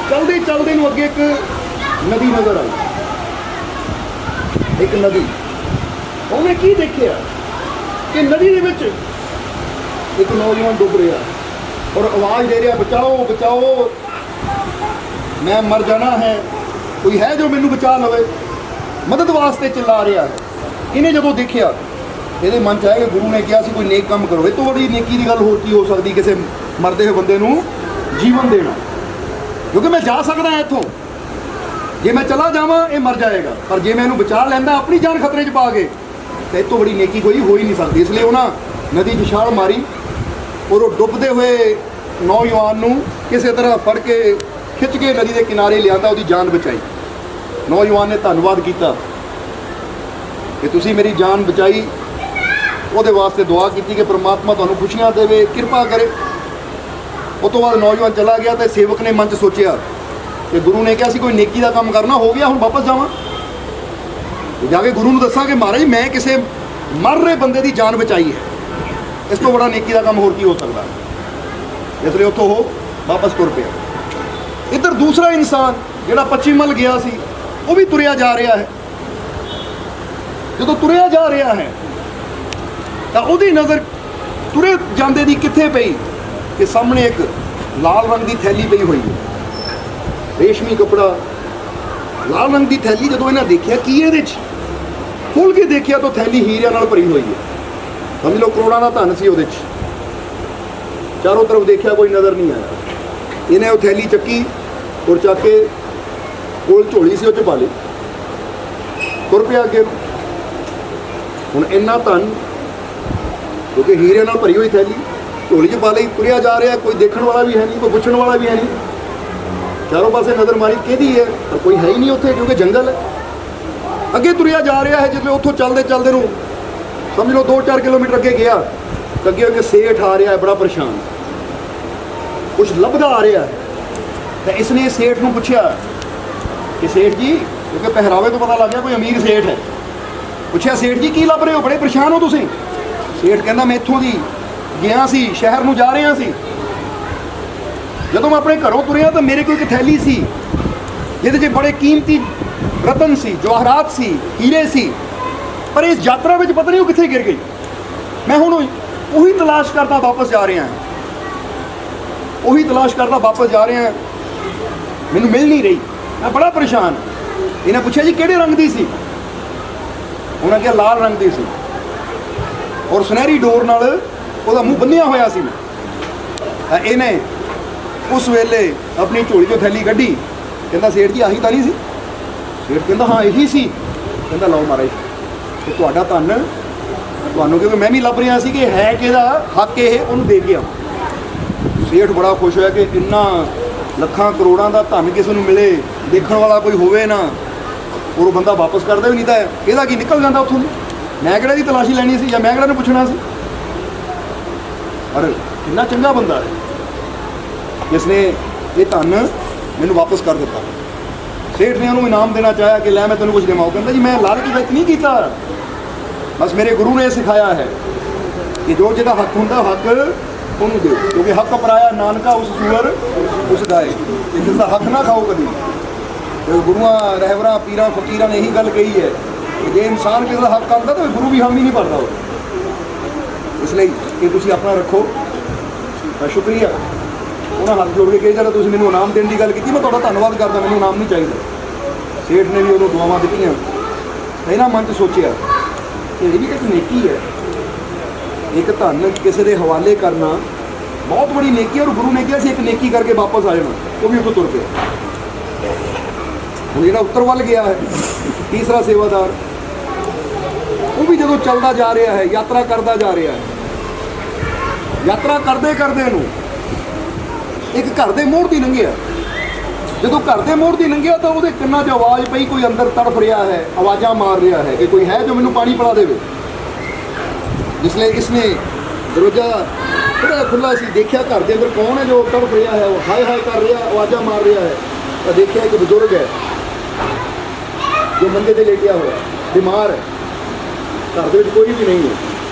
ਚਲਦੇ ਚਲਦੇ ਨੂੰ ਅੱਗੇ ਇੱਕ ਨਦੀ ਨਜ਼ਰ ਆਈ। ਇੱਕ ਨਦੀ, ਉਹਨੇ ਕੀ ਦੇਖਿਆ ਕਿ ਨਦੀ ਦੇ ਵਿੱਚ ਇੱਕ ਨੌਜਵਾਨ ਡੁੱਬ ਰਿਹਾ ਔਰ ਆਵਾਜ਼ ਦੇ ਰਿਹਾ, ਬਚਾਓ ਬਚਾਓ, ਮੈਂ ਮਰ ਜਾਣਾ ਹੈ, ਕੋਈ ਹੈ ਜੋ ਮੈਨੂੰ ਬਚਾ ਲਵੇ, ਮਦਦ ਵਾਸਤੇ ਚਿल्ला ਰਿਹਾ ਹੈ। ਇਹਨੇ ਜਦੋਂ ਦੇਖਿਆ, ਇਹਦੇ ਮਨ 'ਚ ਆਇਆ ਕਿ ਗੁਰੂ ਨੇ ਕਿਹਾ ਸੀ ਕੋਈ ਨੇਕ ਕੰਮ ਕਰੋ, ਇਹ ਤੋਂ ਬੜੀ ਨੇਕੀ ਦੀ ਗੱਲ ਹੋਰ ਕੀ ਹੋ ਸਕਦੀ, ਕਿਸੇ ਮਰਦੇ ਹੋਏ ਬੰਦੇ ਨੂੰ ਜੀਵਨ ਦੇਣਾ। ਕਿਉਂਕਿ ਮੈਂ ਜਾ ਸਕਦਾ ਇੱਥੋਂ, ਜੇ ਮੈਂ ਚਲਾ ਜਾਵਾਂ ਇਹ ਮਰ ਜਾਏਗਾ, ਪਰ ਜੇ ਮੈਂ ਇਹਨੂੰ ਬਚਾ ਲੈਂਦਾ ਆਪਣੀ ਜਾਨ ਖਤਰੇ 'ਚ ਪਾ ਕੇ, ਤਾਂ ਇਹ ਤੋਂ ਬੜੀ ਨੇਕੀ ਕੋਈ ਹੋ ਹੀ ਨਹੀਂ ਸਕਦੀ। ਇਸ ਲਈ ਉਹਨਾਂ ਨਦੀ 'ਚ ਛਾਲ ਮਾਰੀ ਔਰ ਉਹ ਡੁੱਬਦੇ ਹੋਏ ਨੌਜਵਾਨ ਨੂੰ ਕਿਸੇ ਤਰ੍ਹਾਂ ਫੜ ਕੇ ਖਿੱਚ ਕੇ ਨਦੀ ਦੇ ਕਿਨਾਰੇ ਲਿਆਂਦਾ, ਉਹਦੀ ਜਾਨ ਬਚਾਈ। ਨੌਜਵਾਨ ਨੇ ਧੰਨਵਾਦ ਕੀਤਾ ਕਿ ਤੁਸੀਂ ਮੇਰੀ ਜਾਨ ਬਚਾਈ, ਉਹਦੇ ਵਾਸਤੇ ਦੁਆ ਕੀਤੀ ਕਿ ਪ੍ਰਮਾਤਮਾ ਤੁਹਾਨੂੰ ਖੁਸ਼ੀਆਂ ਦੇਵੇ, ਕਿਰਪਾ ਕਰੇ। ਉਸ ਤੋਂ ਬਾਅਦ ਨੌਜਵਾਨ ਚਲਾ ਗਿਆ ਤੇ ਸੇਵਕ ਨੇ ਮਨ 'ਚ ਸੋਚਿਆ ਕਿ ਗੁਰੂ ਨੇ ਕਿਹਾ ਸੀ ਕੋਈ ਨੇਕੀ ਦਾ ਕੰਮ ਕਰਨਾ, ਹੋ ਗਿਆ, ਹੁਣ ਵਾਪਸ ਜਾਵਾਂ, ਜਾ ਕੇ ਗੁਰੂ ਨੂੰ ਦੱਸਾਂ ਕਿ ਮਹਾਰਾਜ ਮੈਂ ਕਿਸੇ ਮਰ ਰਹੇ ਬੰਦੇ ਦੀ ਜਾਨ ਬਚਾਈ ਹੈ, ਇਸ ਤੋਂ ਬੜਾ ਨੇਕੀ ਦਾ ਕੰਮ ਹੋਰ ਕੀ ਹੋ ਸਕਦਾ। ਇਸ ਲਈ ਉੱਥੋਂ ਉਹ ਵਾਪਸ ਤੁਰ ਪਿਆ। ਇੱਧਰ ਦੂਸਰਾ ਇਨਸਾਨ ਜਿਹੜਾ ਪੱਛਮ ਵੱਲ ਗਿਆ ਸੀ, ਉਹ ਵੀ ਤੁਰਿਆ ਜਾ ਰਿਹਾ ਹੈ। ਜਦੋਂ ਤੁਰਿਆ ਜਾ ਰਿਹਾ ਹੈ ਤਾਂ ਉਹਦੀ ਨਜ਼ਰ ਤੁਰੇ ਜਾਂਦੇ ਦੀ ਕਿੱਥੇ ਪਈ ਕਿ ਸਾਹਮਣੇ ਇੱਕ ਲਾਲ ਰੰਗ ਦੀ ਥੈਲੀ ਪਈ ਹੋਈ ਹੈ, ਰੇਸ਼ਮੀ ਕੱਪੜਾ, ਲਾਲ ਰੰਗ ਦੀ ਥੈਲੀ। ਜਦੋਂ ਇਹਨਾਂ ਦੇਖਿਆ ਕੀ ਇਹਦੇ 'ਚ, ਖੋਲ੍ਹ ਕੇ ਦੇਖਿਆ ਤਾਂ ਥੈਲੀ ਹੀਰਿਆਂ ਨਾਲ ਭਰੀ ਹੋਈ ਹੈ। ਸਮਝ ਲਓ ਕਰੋੜਾਂ ਦਾ ਧਨ ਸੀ ਉਹਦੇ 'ਚ। ਚਾਰੋਂ ਤਰਫ ਦੇਖਿਆ ਕੋਈ ਨਜ਼ਰ ਨਹੀਂ ਆਇਆ। ਇਹਨੇ ਉਹ ਥੈਲੀ ਚੱਕੀ ਔਰ ਚੱਕ ਕੇ ਕੋਲ ਝੋਲੀ ਸੀ ਉਹ 'ਚ ਪਾ ਲਈ, ਤੁਰ ਪਿਆ ਅੱਗੇ ਨੂੰ। ਹੁਣ ਇੰਨਾ ਧਨ, ਕਿਉਂਕਿ ਹੀਰਿਆਂ ਨਾਲ ਭਰੀ ਹੋਈ ਥੈਲੀ ਝੋਲੀ 'ਚ ਪਾ ਲਈ, ਤੁਰਿਆ ਜਾ ਰਿਹਾ। ਕੋਈ ਦੇਖਣ ਵਾਲਾ ਵੀ ਹੈ ਨਹੀਂ, ਕੋਈ ਪੁੱਛਣ ਵਾਲਾ ਵੀ ਹੈ ਨਹੀਂ। ਚਾਰੋਂ ਪਾਸੇ ਨਜ਼ਰ ਮਾਰੀ ਕਿਹਦੀ ਹੈ, ਪਰ ਕੋਈ ਹੈ ਹੀ ਨਹੀਂ ਉੱਥੇ, ਕਿਉਂਕਿ ਜੰਗਲ ਹੈ। ਅੱਗੇ ਤੁਰਿਆ ਜਾ ਰਿਹਾ ਹੈ। ਜਦੋਂ ਉੱਥੋਂ ਚੱਲਦੇ ਚੱਲਦੇ ਨੂੰ ਸਮਝ ਲਓ 2-4 ਕਿਲੋਮੀਟਰ ਅੱਗੇ ਗਿਆ ਤਾਂ ਅੱਗੇ ਸੇਠ ਆ ਰਿਹਾ ਹੈ, ਬੜਾ ਪਰੇਸ਼ਾਨ, ਕੁਛ ਲੱਭਦਾ ਆ ਰਿਹਾ ਹੈ। ਤਾਂ ਇਸਨੇ ਸੇਠ ਨੂੰ ਪੁੱਛਿਆ ਕਿ ਸੇਠ ਜੀ, ਕਿਉਂਕਿ ਪਹਿਰਾਵੇ ਤੋਂ ਪਤਾ ਲੱਗ ਗਿਆ ਕੋਈ ਅਮੀਰ ਸੇਠ ਹੈ, ਪੁੱਛਿਆ ਸੇਠ ਜੀ ਕੀ ਲੱਭ ਰਹੇ ਹੋ, ਬੜੇ ਪਰੇਸ਼ਾਨ ਹੋ ਤੁਸੀਂ? ਸੇਠ ਕਹਿੰਦਾ ਮੈਂ ਇੱਥੋਂ ਦੀ ਗਿਆ ਸੀ, ਸ਼ਹਿਰ ਨੂੰ ਜਾ ਰਿਹਾ ਸੀ। ਜਦੋਂ ਮੈਂ ਆਪਣੇ ਘਰੋਂ ਤੁਰਿਆ ਤਾਂ ਮੇਰੇ ਕੋਲ ਇੱਕ ਥੈਲੀ ਸੀ ਜਿਹਦੇ 'ਚ ਬੜੇ ਕੀਮਤੀ ਰਤਨ ਸੀ, ਜਵਾਹਰਾਤ ਸੀ, ਹੀਰੇ ਸੀ, ਪਰ ਇਸ ਯਾਤਰਾ ਵਿੱਚ ਪਤਾ ਨਹੀਂ ਉਹ ਕਿੱਥੇ ਗਿਰ ਗਈ। ਮੈਂ ਹੁਣ ਉਹੀ ਤਲਾਸ਼ ਕਰਦਾ ਵਾਪਸ ਜਾ ਰਿਹਾ, ਉਹੀ ਤਲਾਸ਼ ਕਰਦਾ ਵਾਪਸ ਜਾ ਰਿਹਾ, ਮੈਨੂੰ ਮਿਲ ਨਹੀਂ ਰਹੀ, ਮੈਂ ਬੜਾ ਪਰੇਸ਼ਾਨ। ਇਹਨੇ ਪੁੱਛਿਆ ਜੀ ਕਿਹੜੇ ਰੰਗ ਦੀ ਸੀ? ਉਹਨਾਂ ਕਿਹਾ ਲਾਲ ਰੰਗ ਦੀ ਸੀ, ਔਰ ਸੁਨਹਿਰੀ ਡੋਰ ਨਾਲ ਉਹਦਾ ਮੂੰਹ ਬੰਨਿਆ ਹੋਇਆ ਸੀ। ਇਹਨੇ ਉਸ ਵੇਲੇ ਆਪਣੀ ਝੋਲੀ 'ਚੋਂ ਥੈਲੀ ਕੱਢੀ, ਕਹਿੰਦਾ ਸੇਠ ਜੀ ਆਹੀ ਤਾਂ ਨਹੀਂ ਸੀ? ਸੇਠ ਕਹਿੰਦਾ ਹਾਂ ਇਹੀ ਸੀ। ਕਹਿੰਦਾ ਲਓ ਮਹਾਰਾਜ, ਤੇ ਤੁਹਾਡਾ ਧਨ ਤੁਹਾਨੂੰ, ਕਿਉਂਕਿ ਮੈਂ ਵੀ ਲੱਭ ਰਿਹਾ ਸੀ ਕਿ ਹੈ ਕਿਹਦਾ ਹੱਕ ਇਹ, ਉਹਨੂੰ ਦੇ ਕੇ ਆਵਾਂ। ਸੇਠ ਬੜਾ ਖੁਸ਼ ਹੋਇਆ ਕਿ ਇੰਨਾ ਲੱਖਾਂ ਕਰੋੜਾਂ ਦਾ ਧਨ ਕਿਸੇ ਨੂੰ ਮਿਲੇ, ਦੇਖਣ ਵਾਲਾ ਕੋਈ ਹੋਵੇ ਨਾ, ਔਰ ਉਹ ਬੰਦਾ ਵਾਪਸ ਕਰਦਾ ਵੀ ਨਹੀਂ ਤਾਂ ਇਹਦਾ ਕੀ ਨਿਕਲ ਜਾਂਦਾ ਉੱਥੋਂ ਦੀ। ਮੈਂ ਕਿਹੜਾ ਦੀ ਤਲਾਸ਼ੀ ਲੈਣੀ ਸੀ, ਜਾਂ ਮੈਂ ਕਿਹੜਾ ਨੂੰ ਪੁੱਛਣਾ ਸੀ? ਪਰ ਕਿੰਨਾ ਚੰਗਾ ਬੰਦਾ ਹੈ ਜਿਸ ਨੇ ਇਹ ਧਨ ਮੈਨੂੰ ਵਾਪਸ ਕਰ ਦਿੱਤਾ। ਸੇਠ ਨੇ ਉਹਨੂੰ ਇਨਾਮ ਦੇਣਾ ਚਾਹਿਆ ਕਿ ਲੈ ਮੈਂ ਤੈਨੂੰ ਕੁਝ ਦੇਵਾਂ। ਉਹ ਕਹਿੰਦਾ ਜੀ ਮੈਂ ਲਾਲਚ ਵਿੱਚ ਨਹੀਂ ਕੀਤਾ, ਬਸ ਮੇਰੇ ਗੁਰੂ ਨੇ ਸਿਖਾਇਆ ਹੈ ਕਿ ਜੋ ਜਿਹਦਾ ਹੱਕ ਹੁੰਦਾ ਹੱਕ ਉਹਨੂੰ ਦਿਓ, ਕਿਉਂਕਿ ਹੱਕ ਪਰਾਇਆ ਨਾਨਕਾ ਉਸ ਸੂਰ ਉਸ ਗਾਏ। ਜਿਸ ਦਾ ਹੱਕ ਨਾ ਖਾਓ ਕਦੀ। ਗੁਰੂਆਂ, ਰਹਿਬਰਾਂ, ਪੀਰਾਂ, ਫਕੀਰਾਂ ਨੇ ਇਹੀ ਗੱਲ ਕਹੀ ਹੈ ਕਿ ਜੇ ਇਨਸਾਨ ਕਿਸੇ ਦਾ ਹੱਕ ਆਉਂਦਾ ਤਾਂ ਗੁਰੂ ਵੀ ਹਾਮੀ ਨਹੀਂ ਭਰਦਾ ਉਹ। ਇਸ ਲਈ ਕਿ ਤੁਸੀਂ ਆਪਣਾ ਰੱਖੋ। ਤਾਂ ਸ਼ੁਕਰੀਆ। ਉਹਨਾਂ ਹੱਥ ਜੋੜ ਕੇ ਕਹੇ ਜਦੋਂ ਤੁਸੀਂ ਮੈਨੂੰ ਇਨਾਮ ਦੇਣ ਦੀ ਗੱਲ ਕੀਤੀ, ਮੈਂ ਤੁਹਾਡਾ ਧੰਨਵਾਦ ਕਰਦਾ, ਮੈਨੂੰ ਇਨਾਮ ਨਹੀਂ ਚਾਹੀਦਾ। ਸੇਠ ਨੇ ਵੀ ਉਹਨੂੰ ਦੁਆਵਾਂ ਦਿੱਤੀਆਂ। ਇਹਨਾਂ ਮਨ 'ਚ ਸੋਚਿਆ ਕਿ ਇਹ ਵੀ ਇੱਕ ਨੇਕੀ ਹੈ, ਇੱਕ ਧਨ ਕਿਸੇ ਦੇ ਹਵਾਲੇ ਕਰਨਾ ਬਹੁਤ ਬੜੀ ਨੇਕੀ। ਔਰ ਗੁਰੂ ਨੇ ਕਿਹਾ ਸੀ ਇੱਕ ਨੇਕੀ ਕਰਕੇ ਵਾਪਸ ਆ ਜਾਣਾ। ਉਹ ਵੀ ਉੱਥੋਂ ਤੁਰ ਪਿਆ। ਹੁਣ ਜਿਹੜਾ ਉੱਤਰ ਵੱਲ ਗਿਆ ਹੈ ਤੀਸਰਾ ਸੇਵਾਦਾਰ, ਉਹ ਵੀ ਜਦੋਂ ਚੱਲਦਾ ਜਾ ਰਿਹਾ ਹੈ, ਯਾਤਰਾ ਕਰਦਾ ਜਾ ਰਿਹਾ ਹੈ, ਯਾਤਰਾ ਕਰਦੇ ਕਰਦੇ ਨੂੰ ਇੱਕ ਘਰ ਦੇ ਮੋੜ ਦੀ ਲੰਘਿਆ। ਜਦੋਂ ਘਰ ਦੇ ਮੋੜ ਦੀ ਲੰਘਿਆ ਤਾਂ ਉਹਦੇ ਕੰਨਾਂ 'ਚ ਆਵਾਜ਼ ਪਈ, ਕੋਈ ਅੰਦਰ ਤੜਫ ਰਿਹਾ ਹੈ, ਆਵਾਜ਼ਾਂ ਮਾਰ ਰਿਹਾ ਹੈ ਕਿ ਕੋਈ ਹੈ ਜੋ ਮੈਨੂੰ ਪਾਣੀ ਪਿਲਾ ਦੇਵੇ। ਜਿਸ ਲਈ ਇਸਨੇ ਦਰਵਾਜ਼ਾ ਥੋੜ੍ਹਾ ਖੁੱਲ੍ਹਾ ਸੀ, ਦੇਖਿਆ ਘਰ ਦੇ ਅੰਦਰ ਕੌਣ ਹੈ ਜੋ ਤੜਫ ਰਿਹਾ ਹੈ, ਉਹ ਹਾਏ ਹਾਏ ਕਰ ਰਿਹਾ, ਆਵਾਜ਼ਾਂ ਮਾਰ ਰਿਹਾ ਹੈ। ਤਾਂ ਦੇਖਿਆ ਇੱਕ ਬਜ਼ੁਰਗ ਹੈ ਜੋ ਮੰਜੇ 'ਤੇ ਲੇਟਿਆ ਹੋਇਆ, ਬਿਮਾਰ ਹੈ, ਘਰ ਦੇ ਵਿੱਚ ਕੋਈ ਵੀ ਨਹੀਂ ਹੈ।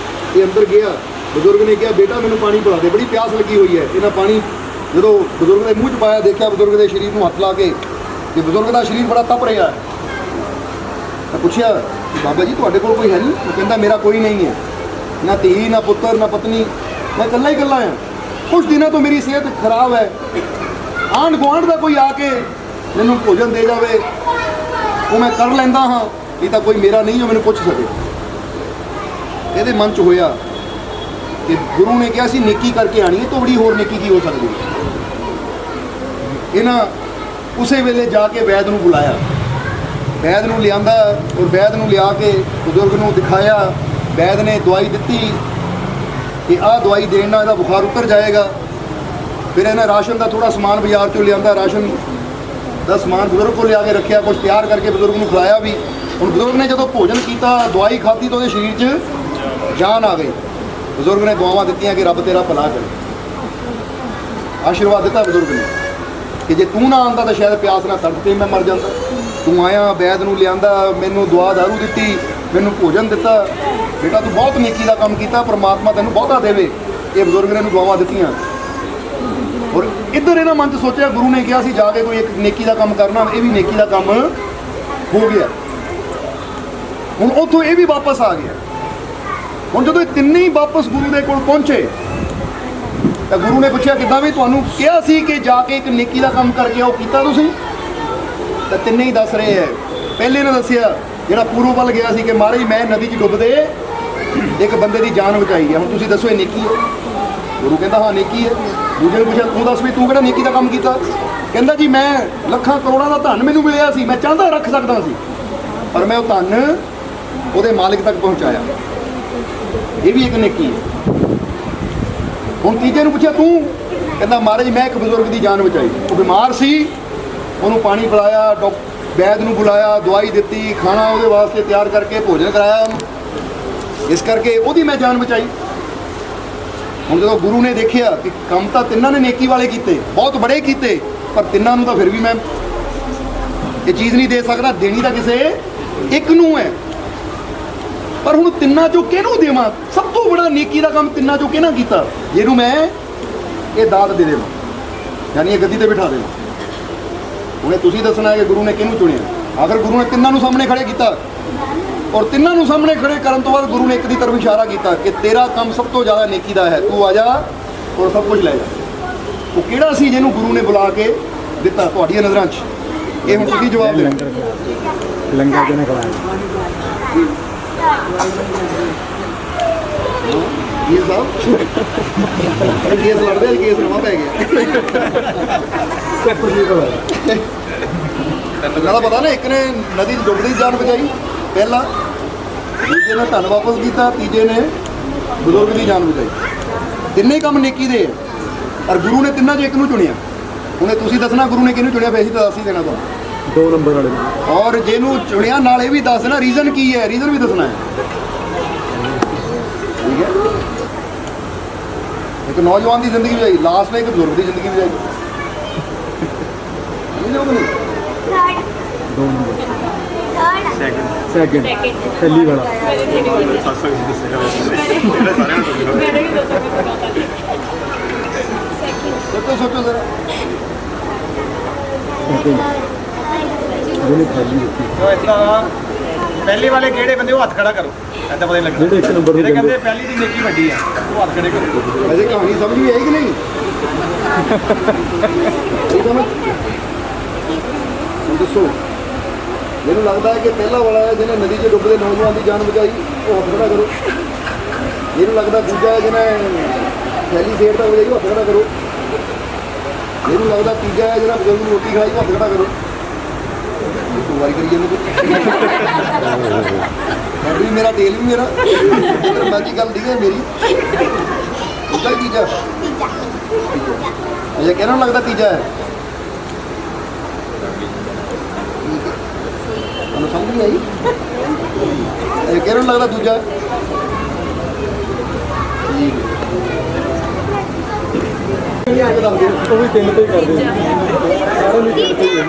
ਇਹ ਅੰਦਰ ਗਿਆ, ਬਜ਼ੁਰਗ ਨੇ ਕਿਹਾ ਬੇਟਾ ਮੈਨੂੰ ਪਾਣੀ ਪਿਲਾ ਦੇ, ਬੜੀ ਪਿਆਸ ਲੱਗੀ ਹੋਈ ਹੈ। ਇਹਨਾਂ ਪਾਣੀ ਜਦੋਂ ਬਜ਼ੁਰਗ ਦੇ ਮੂੰਹ 'ਚ ਪਾਇਆ, ਦੇਖਿਆ ਬਜ਼ੁਰਗ ਦੇ ਸਰੀਰ ਨੂੰ ਹੱਥ ਲਾ ਕੇ ਕਿ ਬਜ਼ੁਰਗ ਦਾ ਸਰੀਰ ਬੜਾ ਤਪ ਰਿਹਾ ਹੈ। ਤਾਂ ਪੁੱਛਿਆ ਬਾਬਾ ਜੀ ਤੁਹਾਡੇ ਕੋਲ ਕੋਈ ਹੈ ਨਹੀਂ? ਉਹ ਕਹਿੰਦਾ ਮੇਰਾ ਕੋਈ ਨਹੀਂ ਹੈ, ਨਾ ਧੀ, ਨਾ ਪੁੱਤਰ, ਨਾ ਪਤਨੀ, ਮੈਂ ਇਕੱਲਾ ਹੀ ਇਕੱਲਾ ਹਾਂ। ਕੁਝ ਦਿਨਾਂ ਤੋਂ ਮੇਰੀ ਸਿਹਤ ਖਰਾਬ ਹੈ, ਆਂਢ ਗੁਆਂਢ ਦਾ ਕੋਈ ਆ ਕੇ ਮੈਨੂੰ ਭੋਜਨ ਦੇ ਜਾਵੇ ਉਹ ਮੈਂ ਕਰ ਲੈਂਦਾ ਹਾਂ, ਇਹ ਤਾਂ ਕੋਈ ਮੇਰਾ ਨਹੀਂ ਜੋ ਮੈਨੂੰ ਪੁੱਛ ਸਕੇ। ਇਹਦੇ ਮਨ 'ਚ ਹੋਇਆ ਕਿ ਗੁਰੂ ਨੇ ਕਿਹਾ ਸੀ ਨੇਕੀ ਕਰਕੇ ਆਣੀ ਹੈ, ਤੋਂ ਬੜੀ ਹੋਰ ਨੇਕੀ ਕੀ ਹੋ ਸਕਦੀ ਹੈ। ਇਹਨਾਂ ਉਸੇ ਵੇਲੇ ਜਾ ਕੇ ਵੈਦ ਨੂੰ ਬੁਲਾਇਆ, ਵੈਦ ਨੂੰ ਲਿਆਂਦਾ ਔਰ ਵੈਦ ਨੂੰ ਲਿਆ ਕੇ ਬਜ਼ੁਰਗ ਨੂੰ ਦਿਖਾਇਆ। ਵੈਦ ਨੇ ਦਵਾਈ ਦਿੱਤੀ ਕਿ ਆਹ ਦਵਾਈ ਦੇਣ ਨਾਲ ਇਹਦਾ ਬੁਖਾਰ ਉਤਰ ਜਾਏਗਾ। ਫਿਰ ਇਹਨਾਂ ਰਾਸ਼ਨ ਦਾ ਥੋੜਾ ਸਮਾਨ ਬਾਜ਼ਾਰ 'ਚੋਂ ਲਿਆਂਦਾ, ਰਾਸ਼ਨ ਦਾ ਸਮਾਨ ਬਜ਼ੁਰਗ ਕੋਲ ਲਿਆ ਕੇ ਰੱਖਿਆ, ਕੁਝ ਤਿਆਰ ਕਰਕੇ ਬਜ਼ੁਰਗ ਨੂੰ ਖਿਲਾਇਆ ਵੀ। ਹੁਣ ਬਜ਼ੁਰਗ ਨੇ ਜਦੋਂ ਭੋਜਨ ਕੀਤਾ, ਦਵਾਈ ਖਾਧੀ ਤਾਂ ਉਹਦੇ ਸਰੀਰ 'ਚ ਜਾਨ ਆ ਗਈ। ਬਜ਼ੁਰਗ ਨੇ ਦੁਆਵਾਂ ਦਿੱਤੀਆਂ ਕਿ ਰੱਬ ਤੇਰਾ ਭਲਾ ਕਰੇ। ਆਸ਼ੀਰਵਾਦ ਦਿੱਤਾ ਬਜ਼ੁਰਗ ਨੇ ਕਿ ਜੇ ਤੂੰ ਨਾ ਆਉਂਦਾ ਤਾਂ ਸ਼ਾਇਦ ਪਿਆਸ ਨਾਲ ਤੜਪ ਕੇ ਮੈਂ ਮਰ ਜਾਂਦਾ। ਤੂੰ ਆਇਆ, ਵੈਦ ਨੂੰ ਲਿਆਂਦਾ, ਮੈਨੂੰ ਦੁਆ ਦਾਰੂ ਦਿੱਤੀ, ਮੈਨੂੰ ਭੋਜਨ ਦਿੱਤਾ, ਬੇਟਾ ਤੂੰ ਬਹੁਤ ਨੇਕੀ ਦਾ ਕੰਮ ਕੀਤਾ, ਪਰਮਾਤਮਾ ਤੈਨੂੰ ਬਹੁਤਾ ਦੇਵੇ। ਇਹ ਬਜ਼ੁਰਗ ਨੇ ਇਹਨੂੰ ਦੁਆਵਾਂ ਦਿੱਤੀਆਂ। ਔਰ ਇੱਧਰ ਇਹਨਾਂ ਮਨ 'ਚ ਸੋਚਿਆ ਗੁਰੂ ਨੇ ਕਿਹਾ ਸੀ ਜਾ ਕੇ ਕੋਈ ਇੱਕ ਨੇਕੀ ਦਾ ਕੰਮ ਕਰਨਾ, ਇਹ ਵੀ ਨੇਕੀ ਦਾ ਕੰਮ ਹੋ ਗਿਆ। ਹੁਣ ਉੱਥੋਂ ਇਹ ਵੀ ਵਾਪਸ ਆ ਗਿਆ। ਹੁਣ ਜਦੋਂ ਇਹ ਤਿੰਨੇ ਹੀ ਵਾਪਸ ਗੁਰੂ ਦੇ ਕੋਲ ਪਹੁੰਚੇ ਤਾਂ ਗੁਰੂ ਨੇ ਪੁੱਛਿਆ ਕਿੱਦਾਂ ਵੀ ਤੁਹਾਨੂੰ ਕਿਹਾ ਸੀ ਕਿ ਜਾ ਕੇ ਇੱਕ ਨੇਕੀ ਦਾ ਕੰਮ ਕਰਕੇ ਆਓ, ਕੀਤਾ ਤੁਸੀਂ? ਤਾਂ ਤਿੰਨੇ ਹੀ ਦੱਸ ਰਹੇ ਹੈ। ਪਹਿਲੇ ਨੇ ਦੱਸਿਆ ਜਿਹੜਾ ਪੂਰਬ ਵੱਲ ਗਿਆ ਸੀ ਕਿ ਮਹਾਰਾਜ ਮੈਂ ਨਦੀ 'ਚ ਡੁੱਬਦੇ ਇੱਕ ਬੰਦੇ ਦੀ ਜਾਨ ਬਚਾਈ ਹੈ। ਹੁਣ ਤੁਸੀਂ ਦੱਸੋ ਇਹ ਨੇਕੀ ਹੈ? ਗੁਰੂ ਕਹਿੰਦਾ ਹਾਂ ਨੇਕੀ ਹੈ। ਦੂਜੇ ਨੂੰ ਪੁੱਛਿਆ ਤੂੰ ਦੱਸ ਵੀ ਤੂੰ ਕਿਹੜਾ ਨੇਕੀ ਦਾ ਕੰਮ ਕੀਤਾ? ਕਹਿੰਦਾ ਜੀ ਮੈਂ ਲੱਖਾਂ ਕਰੋੜਾਂ ਦਾ ਧਨ ਮੈਨੂੰ ਮਿਲਿਆ ਸੀ, ਮੈਂ ਚਾਹੁੰਦਾ ਰੱਖ ਸਕਦਾ ਸੀ, ਪਰ ਮੈਂ ਉਹ ਧਨ ਉਹਦੇ ਮਾਲਿਕ ਤੱਕ ਪਹੁੰਚਾਇਆ। ਇਹ ਵੀ ਇੱਕ ਨੇਕੀ ਹੈ। ਹੁਣ ਤੀਜੇ ਨੂੰ ਪੁੱਛਿਆ ਤੂੰ? ਕਹਿੰਦਾ ਮਹਾਰਾਜ ਮੈਂ ਇੱਕ ਬਜ਼ੁਰਗ ਦੀ ਜਾਨ ਬਚਾਈ। ਉਹ ਬਿਮਾਰ ਸੀ, ਉਹਨੂੰ ਪਾਣੀ ਪਿਲਾਇਆ, ਵੈਦ ਨੂੰ ਬੁਲਾਇਆ, ਦਵਾਈ ਦਿੱਤੀ, ਖਾਣਾ ਉਹਦੇ ਵਾਸਤੇ ਤਿਆਰ ਕਰਕੇ ਭੋਜਨ ਕਰਾਇਆ ਉਹਨੂੰ, ਇਸ ਕਰਕੇ ਉਹਦੀ ਮੈਂ ਜਾਨ ਬਚਾਈ। ਹੁਣ ਜਦੋਂ ਗੁਰੂ ਨੇ ਦੇਖਿਆ ਕਿ ਕੰਮ ਤਾਂ ਤਿੰਨਾਂ ਨੇ ਨੇਕੀ ਵਾਲੇ ਕੀਤੇ, ਬਹੁਤ ਬੜੇ ਕੀਤੇ, ਪਰ ਤਿੰਨਾਂ ਨੂੰ ਤਾਂ ਫਿਰ ਵੀ ਮੈਂ ਇਹ ਚੀਜ਼ ਨਹੀਂ ਦੇ ਸਕਦਾ, ਦੇਣੀ ਤਾਂ ਕਿਸੇ ਇੱਕ ਨੂੰ ਹੈ। ਪਰ ਹੁਣ ਤਿੰਨਾਂ ਚੋਂ ਕਿਹਨੂੰ ਦੇਵਾਂ? ਸਭ ਤੋਂ ਬੜਾ ਨੇਕੀ ਦਾ ਕੰਮ ਤਿੰਨਾਂ ਚੋਂ ਕਿਹਨਾਂ ਕੀਤਾ? ਜਿਹਨੂੰ ਮੈਂ ਇਹ ਦਾਤ ਦੇ ਦੇਵਾਂ, ਯਾਨੀ ਇਹ ਗੱਦੀ ਤੇ ਬਿਠਾ ਦੇਵਾਂ। ਹੁਣੇ ਤੁਸੀਂ ਦੱਸਣਾ ਹੈ ਕਿ ਗੁਰੂ ਨੇ ਕਿਹਨੂੰ ਚੁਣਿਆ। ਅਗਰ ਗੁਰੂ ਨੇ ਤਿੰਨਾਂ ਨੂੰ ਸਾਹਮਣੇ ਖੜੇ ਕੀਤਾ ਔਰ ਤਿੰਨਾਂ ਨੂੰ ਸਾਹਮਣੇ ਖੜੇ ਕਰਨ ਤੋਂ ਬਾਅਦ ਗੁਰੂ ਨੇ ਇੱਕ ਦੀ ਤਰਫ ਇਸ਼ਾਰਾ ਕੀਤਾ ਕਿ ਤੇਰਾ ਕੰਮ ਸਭ ਤੋਂ ਜ਼ਿਆਦਾ ਨੇਕੀ ਦਾ ਹੈ, ਤੂੰ ਆ ਜਾ ਔਰ ਸਭ ਕੁਝ ਲੈ ਜਾ। ਉਹ ਕਿਹੜਾ ਸੀ ਜਿਹਨੂੰ ਗੁਰੂ ਨੇ ਬੁਲਾ ਕੇ ਦਿੱਤਾ ਤੁਹਾਡੀਆਂ ਨਜ਼ਰਾਂ 'ਚ? ਇਹ ਹੁਣ ਤੁਸੀਂ ਜਵਾਬ ਦਿਓ। ਲੰਗਰ ਕਿਹਨੇ ਖਵਾਇਆ? ਇਹ ਸਾਹਿਬ ਇਹ ਕੇਸ ਲੜਦੇ ਆ, ਕੇਸ ਨਵਾਂ ਪੈ ਗਿਆ। ਨਾਲੇ ਪਤਾ ਨਾ, ਇੱਕ ਨੇ ਨਦੀ 'ਚ ਡੁੱਬਦੀ ਜਾਨ ਬਚਾਈ ਪਹਿਲਾ, ਦੂਜੇ ਨੇ ਧਨ ਵਾਪਸ ਕੀਤਾ, ਤੀਜੇ ਨੇ ਬਜ਼ੁਰਗ ਦੀ ਜਾਨ ਬਚਾਈ। ਤਿੰਨੇ ਕੰਮ ਨੇਕੀ ਦੇ ਆ, ਪਰ ਗੁਰੂ ਨੇ ਤਿੰਨਾਂ 'ਚ ਇੱਕ ਨੂੰ ਚੁਣਿਆ। ਹੁਣੇ ਤੁਸੀਂ ਦੱਸਣਾ ਗੁਰੂ ਨੇ ਕਿਹਨੂੰ ਚੁਣਿਆ? ਵੈਸੇ ਤਾਂ ਦੱਸ ਹੀ ਦੇਣਾ ਤੁਹਾਨੂੰ। 2 ਨੰਬਰ ਵਾਲੇ ਔਰ ਜਿਹਨੂੰ ਚੁਣਿਆ ਨਾਲ ਇਹ ਵੀ ਦੱਸ ਦੇਣਾ ਰੀਜ਼ਨ ਕੀ ਹੈ, ਰੀਜ਼ਨ ਵੀ ਦੱਸਣਾ ਹੈ, ਠੀਕ ਹੈ। ਇੱਕ ਨੌਜਵਾਨ ਦੀ ਜ਼ਿੰਦਗੀ ਬਚਾਈ, ਲਾਸਟ ਨੇ ਇੱਕ ਬਜ਼ੁਰਗ ਦੀ ਜ਼ਿੰਦਗੀ ਬਚਾਈ। ਦੋ ਨੰਬਰ ਸੈਕਿੰਡ ਪਹਿਲੀ ਵਾਲਾ ਸੋਚੋ ਜ਼ਰਾ। ਜਿਹਨੇ ਖਾਲੀ ਦਿੱਤੀ ਜੋ ਇਦਾਂ ਪਹਿਲੇ ਵਾਲੇ ਕਿਹੜੇ ਬੰਦੇ ਉਹ ਹੱਥ ਖੜਾ ਕਰੋ, ਐਦਾਂ ਪਤਾ ਨਹੀਂ ਲੱਗਦਾ। ਜਿਹੜੇ 1 ਨੰਬਰ ਦੇ ਜਿਹੜੇ ਕਹਿੰਦੇ ਪਹਿਲੀ ਦੀ ਨੇਕੀ ਵੱਡੀ ਆ ਉਹ ਹੱਥ ਖੜੇ ਕਰੋ। ਵੈਸੇ ਕਹਾਣੀ ਸਮਝ ਵੀ ਆਈ ਕਿ ਨਹੀਂ? ਠੀਕ ਸਮਝ? ਹੁਣ ਦੱਸੋ, ਮੈਨੂੰ ਲੱਗਦਾ ਹੈ ਕਿ ਪਹਿਲਾ ਵਾਲਾ ਹੈ ਜਿਹਨੇ ਨਦੀ 'ਚ ਡੁੱਬਦੇ ਨੌਜਵਾਨ ਦੀ ਜਾਨ ਬਚਾਈ, ਉਹ ਹੱਥ ਖੜਾ ਕਰੋ। ਜਿਹਨੂੰ ਲੱਗਦਾ ਦੂਜਾ ਹੈ ਜਿਹਨੇ ਥੈਲੀ ਸੇਠ ਤੱਕ ਵਜਾਈ, ਉਹ ਹੱਥ ਖੜਾ ਕਰੋ। ਜਿਹਨੂੰ ਲੱਗਦਾ ਤੀਜਾ ਹੈ ਜਿਹੜਾ ਬਜ਼ੁਰਗ ਨੂੰ ਰੋਟੀ ਖਿਲਾਈ, ਉਹ ਹੱਥ ਖੜਾ ਕਰੋ। ਦੋ ਵਾਰੀ ਕਰੀ ਜਾਂਦੇ ਵੀ ਮੇਰਾ ਤੇਲ ਵੀ ਮੇਰਾ ਬਾਕੀ ਗੱਲ ਨਹੀਂ ਹੈ ਮੇਰੀ। ਦੂਜਾ ਹੀ ਤੀਜਾ ਅਜੇ ਕਹਿਣਾ ਲੱਗਦਾ ਤੀਜਾ ਹੈ। ਤੁਹਾਨੂੰ ਸਮਝ ਨਹੀਂ ਆਈ? ਇਹ ਕਹਿਣਾ ਲੱਗਦਾ ਦੂਜਾ ਠੀਕ ਉਹ ਵੀ 3 ਤੇ ਹੀ ਕਰਦੇ ਨੇ ਸਾਰੇ ਨੂੰ ਤਿੰਨ ਤੇ ਹੀ ਹੈ।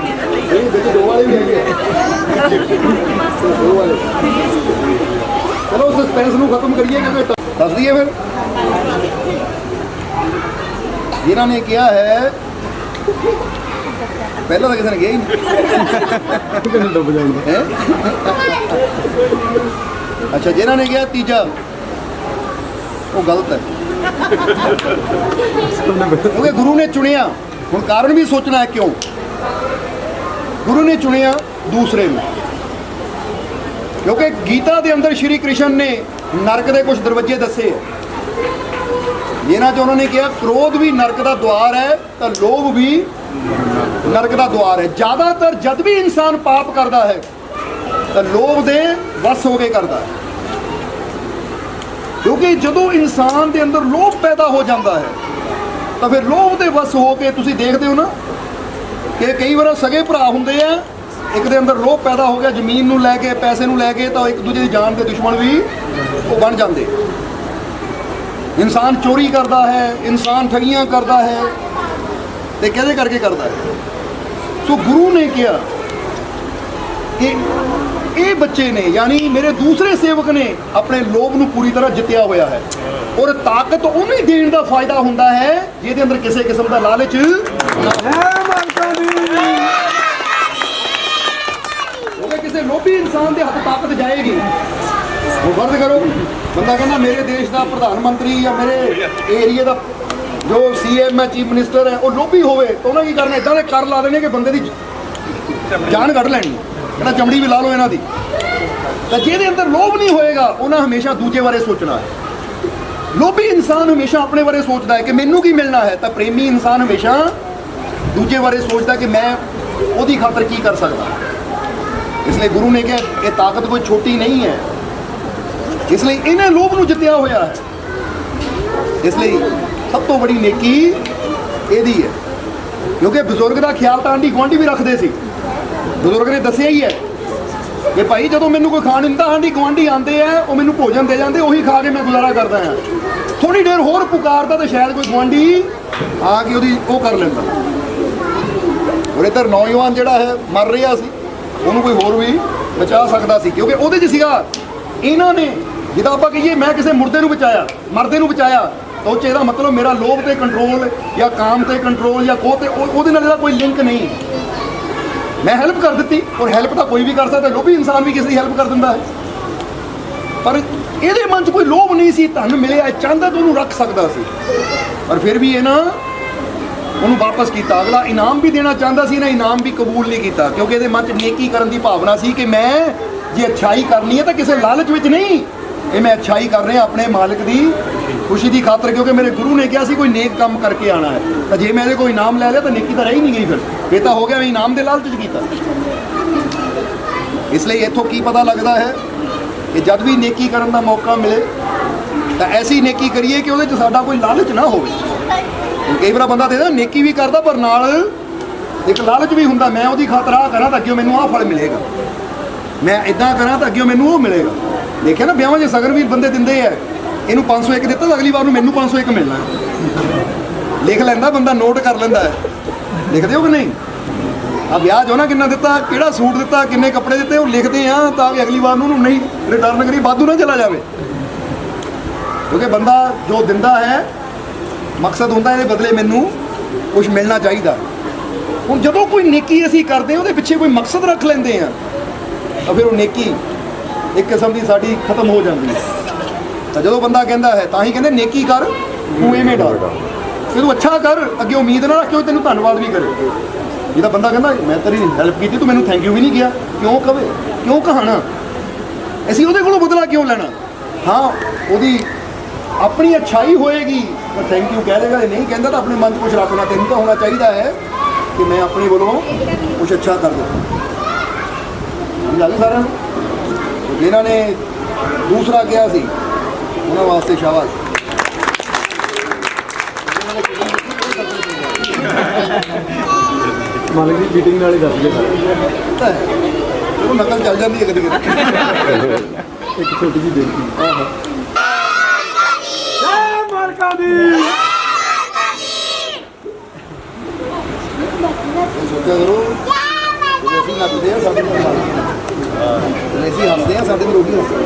ਇਹ ਵਿੱਚ ਦੋ ਵਾਲੇ ਵੀ ਹੈਗੇ ਦੋ ਵਾਲੇ। ਚਲੋ ਸਸਪੈਂਸ ਨੂੰ ਖਤਮ ਕਰੀਏ ਕਿ ਦੱਸ ਦਈਏ ਫਿਰ। ਜਿਨ੍ਹਾਂ ਨੇ ਕਿਹਾ ਹੈ ਪਹਿਲਾਂ ਤਾਂ ਕਿਸੇ ਨੇ ਕਿਹਾ ਹੀ ਨਹੀਂ ਡੁੱਬ ਜਾਊਗਾ ਹੈ। ਅੱਛਾ, ਜਿਨ੍ਹਾਂ ਨੇ ਕਿਹਾ ਤੀਜਾ ਉਹ ਗਲਤ ਹੈ, ਕਿਉਂਕਿ ਗੁਰੂ ਨੇ ਚੁਣਿਆ। ਹੁਣ ਕਾਰਨ ਵੀ ਸੋਚਣਾ ਹੈ ਕਿਉਂ ਗੁਰੂ ਨੇ ਚੁਣਿਆ ਦੂਸਰੇ ਨੂੰ, ਕਿਉਂਕਿ ਗੀਤਾ ਦੇ ਅੰਦਰ ਸ਼੍ਰੀ ਕ੍ਰਿਸ਼ਨ ਨੇ ਨਰਕ ਦੇ ਕੁਝ ਦਰਵਾਜ਼ੇ ਦੱਸੇ ਜਿਨ੍ਹਾਂ 'ਚ ਉਹਨਾਂ ਨੇ ਕਿਹਾ ਕ੍ਰੋਧ ਵੀ ਨਰਕ ਦਾ ਦੁਆਰ ਹੈ ਤਾਂ ਲੋਭ ਵੀ ਨਰਕ ਦਾ ਦੁਆਰ ਹੈ। ਜ਼ਿਆਦਾਤਰ ਜਦ ਵੀ ਇਨਸਾਨ ਪਾਪ ਕਰਦਾ ਹੈ ਤਾਂ ਲੋਭ ਦੇ ਵਸ ਹੋ ਕੇ ਕਰਦਾ ਹੈ, ਕਿਉਂਕਿ ਜਦੋਂ ਇਨਸਾਨ ਦੇ ਅੰਦਰ ਲੋਭ ਪੈਦਾ ਹੋ ਜਾਂਦਾ ਹੈ ਤਾਂ ਫਿਰ ਲੋਭ ਦੇ ਵਸ ਹੋ ਕੇ ਤੁਸੀਂ ਦੇਖਦੇ ਹੋ ਨਾ ਕਿ ਕਈ ਵਾਰ ਸਗੇ ਭਰਾ ਹੁੰਦੇ ਆ, ਇੱਕ ਦੇ ਅੰਦਰ ਲੋਭ ਪੈਦਾ ਹੋ ਗਿਆ ਜ਼ਮੀਨ ਨੂੰ ਲੈ ਕੇ, ਪੈਸੇ ਨੂੰ ਲੈ ਕੇ, ਤਾਂ ਇੱਕ ਦੂਜੇ ਦੀ ਜਾਨ ਦੇ ਦੁਸ਼ਮਣ ਵੀ ਉਹ ਬਣ ਜਾਂਦੇ। ਇਨਸਾਨ ਚੋਰੀ ਕਰਦਾ ਹੈ, ਇਨਸਾਨ ਠਗੀਆਂ ਕਰਦਾ ਹੈ, ਤੇ ਕਿਹਦੇ ਕਰਕੇ ਕਰਦਾ ਹੈ? ਸੋ ਗੁਰੂ ਨੇ ਕਿਹਾ ਕਿ ਇਹ ਬੱਚੇ ਨੇ, ਯਾਨੀ ਮੇਰੇ ਦੂਸਰੇ ਸੇਵਕ ਨੇ ਆਪਣੇ ਲੋਭ ਨੂੰ ਪੂਰੀ ਤਰ੍ਹਾਂ ਜਿੱਤਿਆ ਹੋਇਆ ਹੈ। ਔਰ ਤਾਕਤ ਉਹਨੂੰ ਹੀ ਦੇਣ ਦਾ ਫਾਇਦਾ ਹੁੰਦਾ ਹੈ ਜਿਹਦੇ ਅੰਦਰ ਕਿਸੇ ਕਿਸਮ ਦਾ ਲਾਲਚ ਨਾ ਹੋਵੇ। ਕਿਸੇ ਲੋਭੀ ਇਨਸਾਨ ਦੇ ਹੱਥ ਤਾਕਤ ਜਾਏਗੀ। ਉਹ ਫਰਜ਼ ਕਰੋ, ਬੰਦਾ ਕਹਿੰਦਾ ਮੇਰੇ ਦੇਸ਼ ਦਾ ਪ੍ਰਧਾਨ ਮੰਤਰੀ ਜਾਂ ਮੇਰੇ ਏਰੀਏ ਦਾ ਜੋ CM ਹੈ, ਚੀਫ ਮਿਨਿਸਟਰ ਹੈ, ਉਹ ਲੋਭੀ ਹੋਵੇ ਤਾਂ ਉਹਨਾਂ ਕੀ ਕਰਨਾ? ਇਦਾਂ ਦੇ ਕਰ ਲਾ ਦੇਣੇ ਕਿ ਬੰਦੇ ਦੀ ਜਾਨ ਕੱਢ ਲੈਣੀ। ਕਹਿੰਦਾ ਚਮੜੀ ਵੀ ਲਾ ਲਓ ਇਹਨਾਂ ਦੀ, ਤਾਂ ਜਿਹਦੇ ਅੰਦਰ ਲੋਭ ਨਹੀਂ ਹੋਏਗਾ ਉਹਨਾਂ ਹਮੇਸ਼ਾ ਦੂਜੇ ਬਾਰੇ ਸੋਚਣਾ ਹੈ। ਲੋਭੀ ਇਨਸਾਨ ਹਮੇਸ਼ਾ ਆਪਣੇ ਬਾਰੇ ਸੋਚਦਾ ਹੈ ਕਿ ਮੈਨੂੰ ਕੀ ਮਿਲਣਾ ਹੈ, ਤਾਂ ਪ੍ਰੇਮੀ ਇਨਸਾਨ ਹਮੇਸ਼ਾ ਦੂਜੇ ਬਾਰੇ ਸੋਚਦਾ ਕਿ ਮੈਂ ਉਹਦੀ ਖਾਤਰ ਕੀ ਕਰ ਸਕਦਾ। ਇਸ ਲਈ ਗੁਰੂ ਨੇ ਕਿਹਾ ਇਹ ਤਾਕਤ ਕੋਈ ਛੋਟੀ ਨਹੀਂ ਹੈ, ਇਸ ਲਈ ਇਹਨੇ ਲੋਭ ਨੂੰ ਜਿੱਤਿਆ ਹੋਇਆ ਹੈ। ਇਸ ਲਈ ਸਭ ਤੋਂ ਬੜੀ ਨੇਕੀ ਇਹਦੀ ਹੈ, ਕਿਉਂਕਿ ਬਜ਼ੁਰਗ ਦਾ ਖਿਆਲ ਤਾਂ ਆਂਢੀ ਗੁਆਂਢੀ ਵੀ ਰੱਖਦੇ ਸੀ। ਬਜ਼ੁਰਗ ਨੇ ਦੱਸਿਆ ਹੀ ਹੈ ਕਿ ਭਾਈ ਜਦੋਂ ਮੈਨੂੰ ਕੋਈ ਖਾਣ ਦਿੰਦਾ ਆਂਢੀ ਗੁਆਂਢੀ ਆਉਂਦੇ ਆ, ਉਹ ਮੈਨੂੰ ਭੋਜਨ ਦੇ ਜਾਂਦੇ, ਉਹੀ ਖਾ ਕੇ ਮੈਂ ਗੁਜ਼ਾਰਾ ਕਰਦਾ ਹਾਂ। ਥੋੜੀ ਦੇਰ ਹੋਰ ਪੁਕਾਰਦਾ ਤਾਂ ਸ਼ਾਇਦ ਕੋਈ ਗੁਆਂਢੀ ਆ ਕੇ ਉਹਦੀ ਉਹ ਕਰ ਲੈਂਦਾ। ਔਰ ਇੱਧਰ ਨੌਜਵਾਨ ਜਿਹੜਾ ਹੈ ਮਰ ਰਿਹਾ ਸੀ, ਉਹਨੂੰ ਕੋਈ ਹੋਰ ਵੀ ਬਚਾ ਸਕਦਾ ਸੀ, ਕਿਉਂਕਿ ਉਹਦੇ 'ਚ ਸੀਗਾ। ਇਹਨਾਂ ਨੇ ਜਿੱਦਾਂ ਆਪਾਂ ਕਹੀਏ ਮੈਂ ਕਿਸੇ ਮੁਰਦੇ ਨੂੰ ਬਚਾਇਆ, ਮਰਦੇ ਨੂੰ ਬਚਾਇਆ, ਤਾਂ ਉਹ 'ਚ ਇਹਦਾ ਮਤਲਬ ਮੇਰਾ ਲੋਭ ਤੇ ਕੰਟਰੋਲ ਜਾਂ ਕਾਮ ਤੇ ਕੰਟਰੋਲ ਜਾਂ ਕੋਹ ਤੇ ਉਹਦੇ ਨਾਲ ਇਹਦਾ ਕੋਈ ਲਿੰਕ ਨਹੀਂ। ਮੈਂ ਹੈਲਪ ਕਰ ਦਿੱਤੀ, ਔਰ ਹੈਲਪ ਤਾਂ ਕੋਈ ਵੀ ਕਰ ਸਕਦਾ, ਲੋਭੀ ਇਨਸਾਨ ਵੀ ਕਿਸੇ ਦੀ ਹੈਲਪ ਕਰ ਦਿੰਦਾ ਹੈ। ਪਰ ਇਹਦੇ ਮਨ 'ਚ ਕੋਈ ਲੋਭ ਨਹੀਂ ਸੀ, ਧਨ ਮਿਲਿਆ ਚਾਹੁੰਦਾ ਤਾਂ ਉਹਨੂੰ ਰੱਖ ਸਕਦਾ ਸੀ, ਪਰ ਫਿਰ ਵੀ ਇਹ ਨਾ ਉਹਨੂੰ ਵਾਪਸ ਕੀਤਾ। ਅਗਲਾ ਇਨਾਮ ਵੀ ਦੇਣਾ ਚਾਹੁੰਦਾ ਸੀ ਨਾ, ਇਨਾਮ ਵੀ ਕਬੂਲ ਨਹੀਂ ਕੀਤਾ, ਕਿਉਂਕਿ ਇਹਦੇ ਮਨ 'ਚ ਨੇਕੀ ਕਰਨ ਦੀ ਭਾਵਨਾ ਸੀ ਕਿ ਮੈਂ ਜੇ ਅੱਛਾਈ ਕਰਨੀ ਹੈ ਤਾਂ ਕਿਸੇ ਲਾਲਚ ਵਿੱਚ ਨਹੀਂ, ਇਹ ਮੈਂ ਅੱਛਾਈ ਕਰ ਰਿਹਾ ਆਪਣੇ ਮਾਲਕ ਦੀ ਖੁਸ਼ੀ ਦੀ ਖਾਤਰ, ਕਿਉਂਕਿ ਮੇਰੇ ਗੁਰੂ ਨੇ ਕਿਹਾ ਸੀ ਕੋਈ ਨੇਕ ਕੰਮ ਕਰਕੇ ਆਣਾ ਹੈ। ਤਾਂ ਜੇ ਮੈਂ ਇਹਦੇ ਕੋਈ ਇਨਾਮ ਲੈ ਲਿਆ ਤਾਂ ਨੇਕੀ ਤਾਂ ਰਹਿ ਹੀ ਨਹੀਂ ਗਈ, ਫਿਰ ਇਹ ਤਾਂ ਹੋ ਗਿਆ ਮੈਂ ਇਨਾਮ ਦੇ ਲਾਲਚ 'ਚ ਕੀਤਾ। ਇਸ ਲਈ ਇੱਥੋਂ ਕੀ ਪਤਾ ਲੱਗਦਾ ਹੈ ਕਿ ਜਦ ਵੀ ਨੇਕੀ ਕਰਨ ਦਾ ਮੌਕਾ ਮਿਲੇ ਤਾਂ ਐਸੀ ਨੇਕੀ ਕਰੀਏ ਕਿ ਉਹਦੇ 'ਚ ਸਾਡਾ ਕੋਈ ਲਾਲਚ ਨਾ ਹੋਵੇ। ਕਈ ਵਾਰ ਬੰਦਾ ਦੇਖਦਾ ਨੇਕੀ ਵੀ ਕਰਦਾ ਪਰ ਨਾਲ ਇੱਕ ਲਾਲਚ ਵੀ ਹੁੰਦਾ, ਮੈਂ ਉਹਦੀ ਖਾਤਰ ਆਹ ਕਰਾਂ ਤਾਂ ਅੱਗੇ ਮੈਨੂੰ ਆਹ ਫਲ ਮਿਲੇਗਾ, ਮੈਂ ਇਦਾਂ ਕਰਾਂ ਤਾਂ ਅੱਗੇ ਮੈਨੂੰ ਉਹ ਮਿਲੇਗਾ। ਦੇਖਿਆ ਨਾ ਵਿਆਹਾਂ 'ਚ ਸਗਨ ਵੀ ਬੰਦੇ ਦਿੰਦੇ ਆ, ਇਹਨੂੰ 501 ਦਿੱਤਾ ਤਾਂ ਅਗਲੀ ਵਾਰ ਨੂੰ ਮੈਨੂੰ 501 ਮਿਲਣਾ। ਲਿਖ ਲੈਂਦਾ ਬੰਦਾ, ਨੋਟ ਕਰ ਲੈਂਦਾ ਹੈ। ਲਿਖਦੇ ਹੋ ਕਿ ਨਹੀਂ? ਆ ਵਿਆਹ ਜੋ ਨਾ ਕਿੰਨਾ ਦਿੱਤਾ, ਕਿਹੜਾ ਸੂਟ ਦਿੱਤਾ, ਕਿੰਨੇ ਕੱਪੜੇ ਦਿੱਤੇ, ਉਹ ਲਿਖਦੇ ਆ ਤਾਂ ਕਿ ਅਗਲੀ ਵਾਰ ਨੂੰ ਉਹਨੂੰ ਨਹੀਂ ਰਿਟਰਨ ਕਰੀ, ਵਾਧੂ ਨਾ ਚਲਾ ਜਾਵੇ। ਕਿਉਂਕਿ ਬੰਦਾ ਜੋ ਦਿੰਦਾ ਹੈ ਮਕਸਦ ਹੁੰਦਾ ਇਹਦੇ ਬਦਲੇ ਮੈਨੂੰ ਕੁਝ ਮਿਲਣਾ ਚਾਹੀਦਾ। ਹੁਣ ਜਦੋਂ ਕੋਈ ਨੇਕੀ ਅਸੀਂ ਕਰਦੇ ਹਾਂ ਉਹਦੇ ਪਿੱਛੇ ਕੋਈ ਮਕਸਦ ਰੱਖ ਲੈਂਦੇ ਆ ਤਾਂ ਫਿਰ ਉਹ ਨੇਕੀ ਇੱਕ ਕਿਸਮ ਦੀ ਸਾਡੀ ਖਤਮ ਹੋ ਜਾਂਦੀ ਹੈ। ਤਾਂ ਜਦੋਂ ਬੰਦਾ ਕਹਿੰਦਾ ਹੈ, ਤਾਂ ਹੀ ਕਹਿੰਦੇ ਨੇਕੀ ਕਰ ਤੂੰ ਐਵੇਂ ਡਰ, ਕਿ ਤੂੰ ਅੱਛਾ ਕਰ, ਅੱਗੇ ਉਮੀਦ ਨਾ ਰੱਖ ਕਿ ਉਹ ਤੈਨੂੰ ਧੰਨਵਾਦ ਵੀ ਕਰੇ। ਜਿਹਦਾ ਬੰਦਾ ਕਹਿੰਦਾ ਮੈਂ ਤੇਰੀ ਹੈਲਪ ਕੀਤੀ ਤੂੰ ਮੈਨੂੰ ਥੈਂਕ ਯੂ ਵੀ ਨਹੀਂ ਕਿਹਾ, ਕਿਉਂ ਕਵੇ, ਕਿਉਂ ਕਹਾਣਾ, ਅਸੀਂ ਉਹਦੇ ਕੋਲੋਂ ਬਦਲਾ ਕਿਉਂ ਲੈਣਾ। ਹਾਂ ਉਹਦੀ ਆਪਣੀ ਅੱਛਾਈ ਹੋਏਗੀ ਤਾਂ ਥੈਂਕ ਯੂ ਕਹਿ ਦੇਗਾ, ਨਹੀਂ ਕਹਿੰਦਾ ਤਾਂ ਆਪਣੇ ਮਨ 'ਚ ਕੁਝ ਰੱਖਣਾ। ਤੈਨੂੰ ਤਾਂ ਹੋਣਾ ਚਾਹੀਦਾ ਹੈ ਕਿ ਮੈਂ ਆਪਣੀ ਵੱਲੋਂ ਕੁਝ ਅੱਛਾ ਕਰ ਦਿੱਤਾ। ਲੱਗੇ ਸਾਰਿਆਂ ਨੂੰ? ਜਿਨ੍ਹਾਂ ਨੇ ਦੂਸਰਾ ਕਿਹਾ ਸੀ ਉਹਨਾਂ ਵਾਸਤੇ ਸ਼ਾਬਾਸ਼। ਮਾਲਕ ਦੀ ਮੀਟਿੰਗ ਨਾਲ ਹੀ ਦੱਸ ਦੇ ਚਲੋ ਨਕਲ ਚੱਲ ਜਾਂਦੀ ਹੈ ਕਦੇ ਕਦੇ। ਇੱਕ ਛੋਟੀ ਜਿਹੀ ਬੇਨਤੀ। ਸੋਚਿਆ ਕਰੋ ਜੇ ਅਸੀਂ ਨੱਚਦੇ ਆ ਸਾਡੇ ਨਾਲ ਜੇ ਅਸੀਂ ਹੱਸਦੇ ਆ ਸਾਡੇ ਨਾਲ ਉਹ ਵੀ ਹੱਸਦੇ।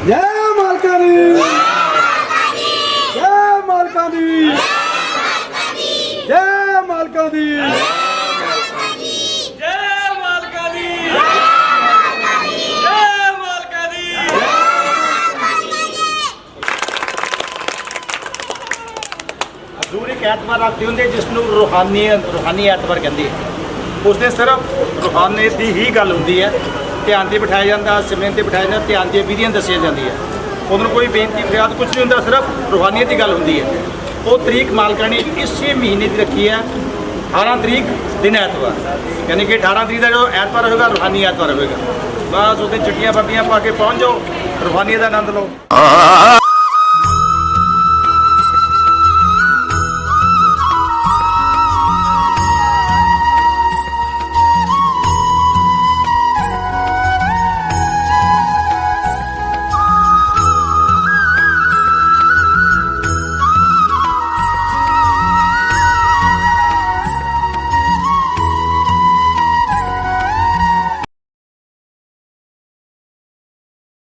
ਜੈ ਮਾਲਕਾ ਦੀ। ਇੱਕ ਐਤਵਾਰ ਰੱਖਦੇ ਹੁੰਦੇ ਜਿਸ ਨੂੰ ਰੂਹਾਨੀ ਐਤਵਾਰ ਕਹਿੰਦੇ ਆ। ਉਸ ਦਿਨ ਸਿਰਫ ਰੂਹਾਨੀਅਤ ਦੀ ਹੀ ਗੱਲ ਹੁੰਦੀ ਹੈ। ਧਿਆਨ ਤੇ ਬਿਠਾਇਆ ਜਾਂਦਾ, ਸਿਮਰਨ ਤੇ ਬਿਠਾਇਆ ਜਾਂਦਾ, ਧਿਆਨ ਦੀਆਂ ਵਿਧੀਆਂ ਦੱਸੀਆਂ ਜਾਂਦੀਆਂ। ਉਹਨਾਂ ਨੂੰ ਕੋਈ ਬੇਨਤੀ ਫਰਿਆਦ ਕੁਝ ਨਹੀਂ ਹੁੰਦਾ, ਸਿਰਫ ਰੂਹਾਨੀਅਤ ਦੀ ਗੱਲ ਹੁੰਦੀ ਹੈ। ਉਹ ਤਰੀਕ ਮਾਲਕਾਂ ਨੇ ਇਸੇ ਮਹੀਨੇ ਦੀ ਰੱਖੀ ਹੈ, 18 ਤਰੀਕ ਦਿਨ ਐਤਵਾਰ, ਯਾਨੀ ਕਿ 18 ਤਰੀਕ ਦਾ ਜੋ ਐਤਵਾਰ ਹੋਵੇਗਾ ਰੂਹਾਨੀ ਐਤਵਾਰ ਹੋਵੇਗਾ। ਬਸ ਉਹਦੇ ਚਿੱਟੀਆਂ ਬੱਬੀਆਂ ਪਾ ਕੇ ਪਹੁੰਚ ਜਾਓ, ਰੂਹਾਨੀਅਤ ਦਾ ਆਨੰਦ ਲਓ।